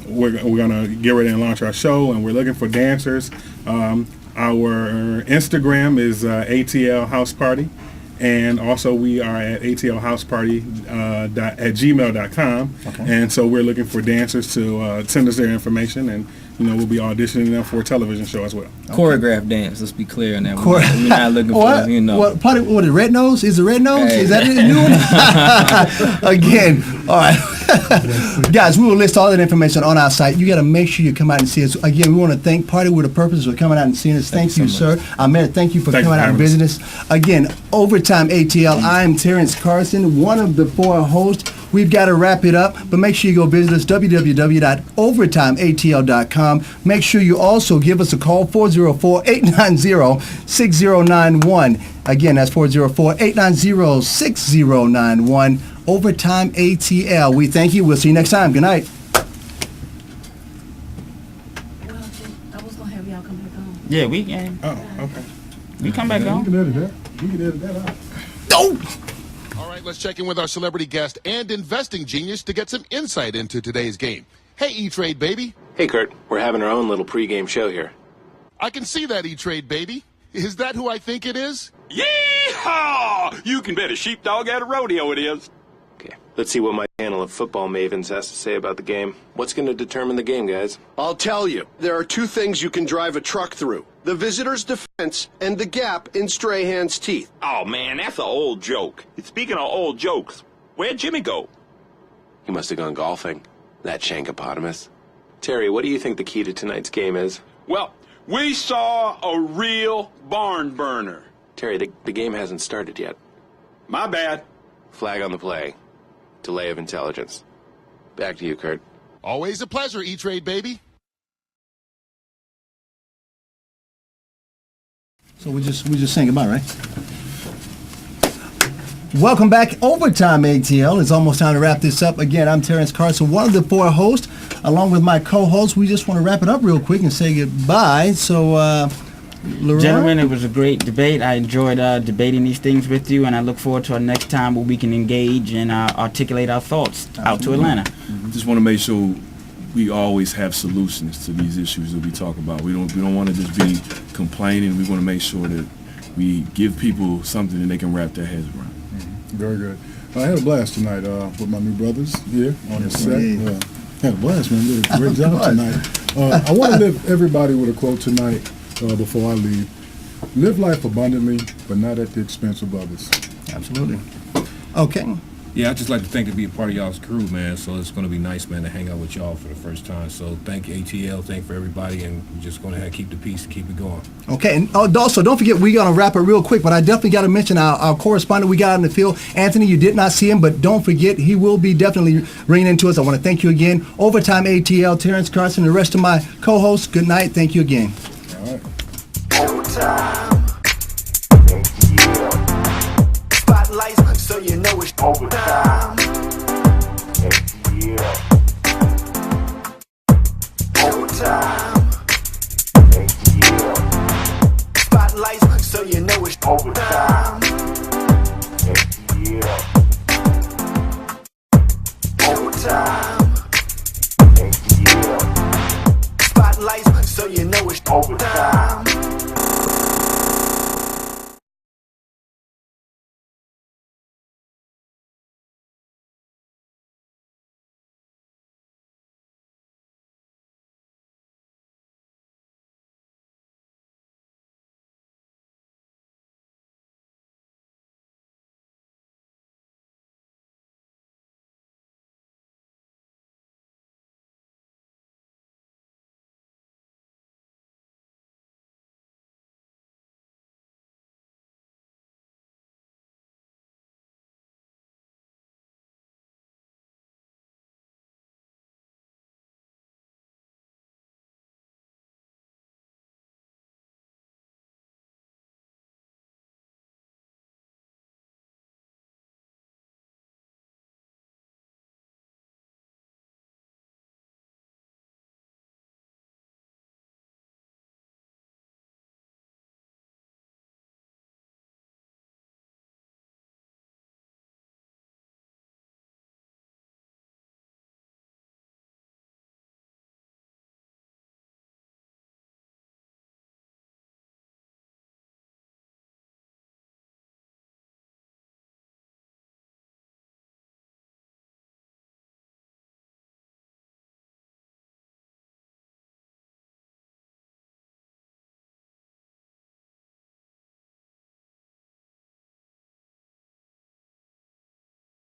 we're going to get ready and launch our show, and we're looking for dancers. Our Instagram is ATL House Party, and also we are at atlhouseparty@gmail.com. Okay. And so we're looking for dancers to send us their information, and we'll be auditioning them for a television show as well. Okay. Choreographed dance. Let's be clear on that. We're not looking for What is Red Nose? Is it Red Nose? Hey. Is that the new one? Again, all right. Guys, we will list all that information on our site. You got to make sure you come out and see us. Again, we want to thank Party with a Purpose for coming out and seeing us. Thank you, sir. Ahmed, thank you for coming out and visiting us. Again, Overtime ATL. I am Terrence Carson, one of the 4 hosts. We've got to wrap it up, but make sure you go visit us, www.overtimeatl.com. Make sure you also give us a call, 404-890-6091. Again, that's 404-890-6091. Overtime ATL. We thank you. We'll see you next time. Good night. Well, I was going to have y'all come back on. Yeah, we can. Oh, okay. We come back on. You can edit that. You can edit that out. Oh! All right, let's check in with our celebrity guest and investing genius to get some insight into today's game. Hey, E-Trade, baby. Hey, Kurt. We're having our own little pregame show here. I can see that, E-Trade, baby. Is that who I think it is? Yeehaw! You can bet a sheepdog at a rodeo it is. Okay, let's see what my panel of football mavens has to say about the game. What's going to determine the game, guys? I'll tell you. There are 2 things you can drive a truck through. The visitor's defense and the gap in Strahan's teeth. Oh, man, that's an old joke. Speaking of old jokes, where'd Jimmy go? He must have gone golfing. That shankopotamus. Terry, what do you think the key to tonight's game is? Well, we saw a real barn burner. Terry, the game hasn't started yet. My bad. Flag on the play. Delay of intelligence. Back to you, Kurt. Always a pleasure, E-Trade, baby. So we just saying goodbye, right? Welcome back, Overtime ATL. It's almost time to wrap this up. Again, I'm Terrence Carson, one of the 4 hosts, along with my co-host. We just want to wrap it up real quick and say goodbye. So, Leroy? Gentlemen, it was a great debate. I enjoyed debating these things with you, and I look forward to our next time where we can engage and articulate our thoughts out to Atlanta. Just want to make sure we always have solutions to these issues that we talk about. We don't want to just be complaining. We want to make sure that we give people something that they can wrap their heads around. Very good. I had a blast tonight with my new brothers here on the set. Had a blast, man. You did a great job tonight. I want to leave everybody with a quote tonight before I leave. Live life abundantly, but not at the expense of others. Absolutely. Okay. Yeah, I'd just like to thank to be a part of y'all's crew, man. So it's going to be nice, man, to hang out with y'all for the first time. So thank you, ATL. Thank you for everybody. And we're just going to keep the peace and keep it going. Okay. And also, don't forget, we're going to wrap it real quick, but I definitely got to mention our correspondent we got out in the field. Anthony, you did not see him, but don't forget, he will be definitely ringing into us. I want to thank you again. Overtime ATL, Terrence Carson, and the rest of my co-hosts, good night. Thank you again. All right. Overtime. ATL. Spotlights, so you know it's overtime. ATL. Overtime. so you know it's overtime. Yeah. Overtime. Yeah. Spotlights, so you know it's overtime.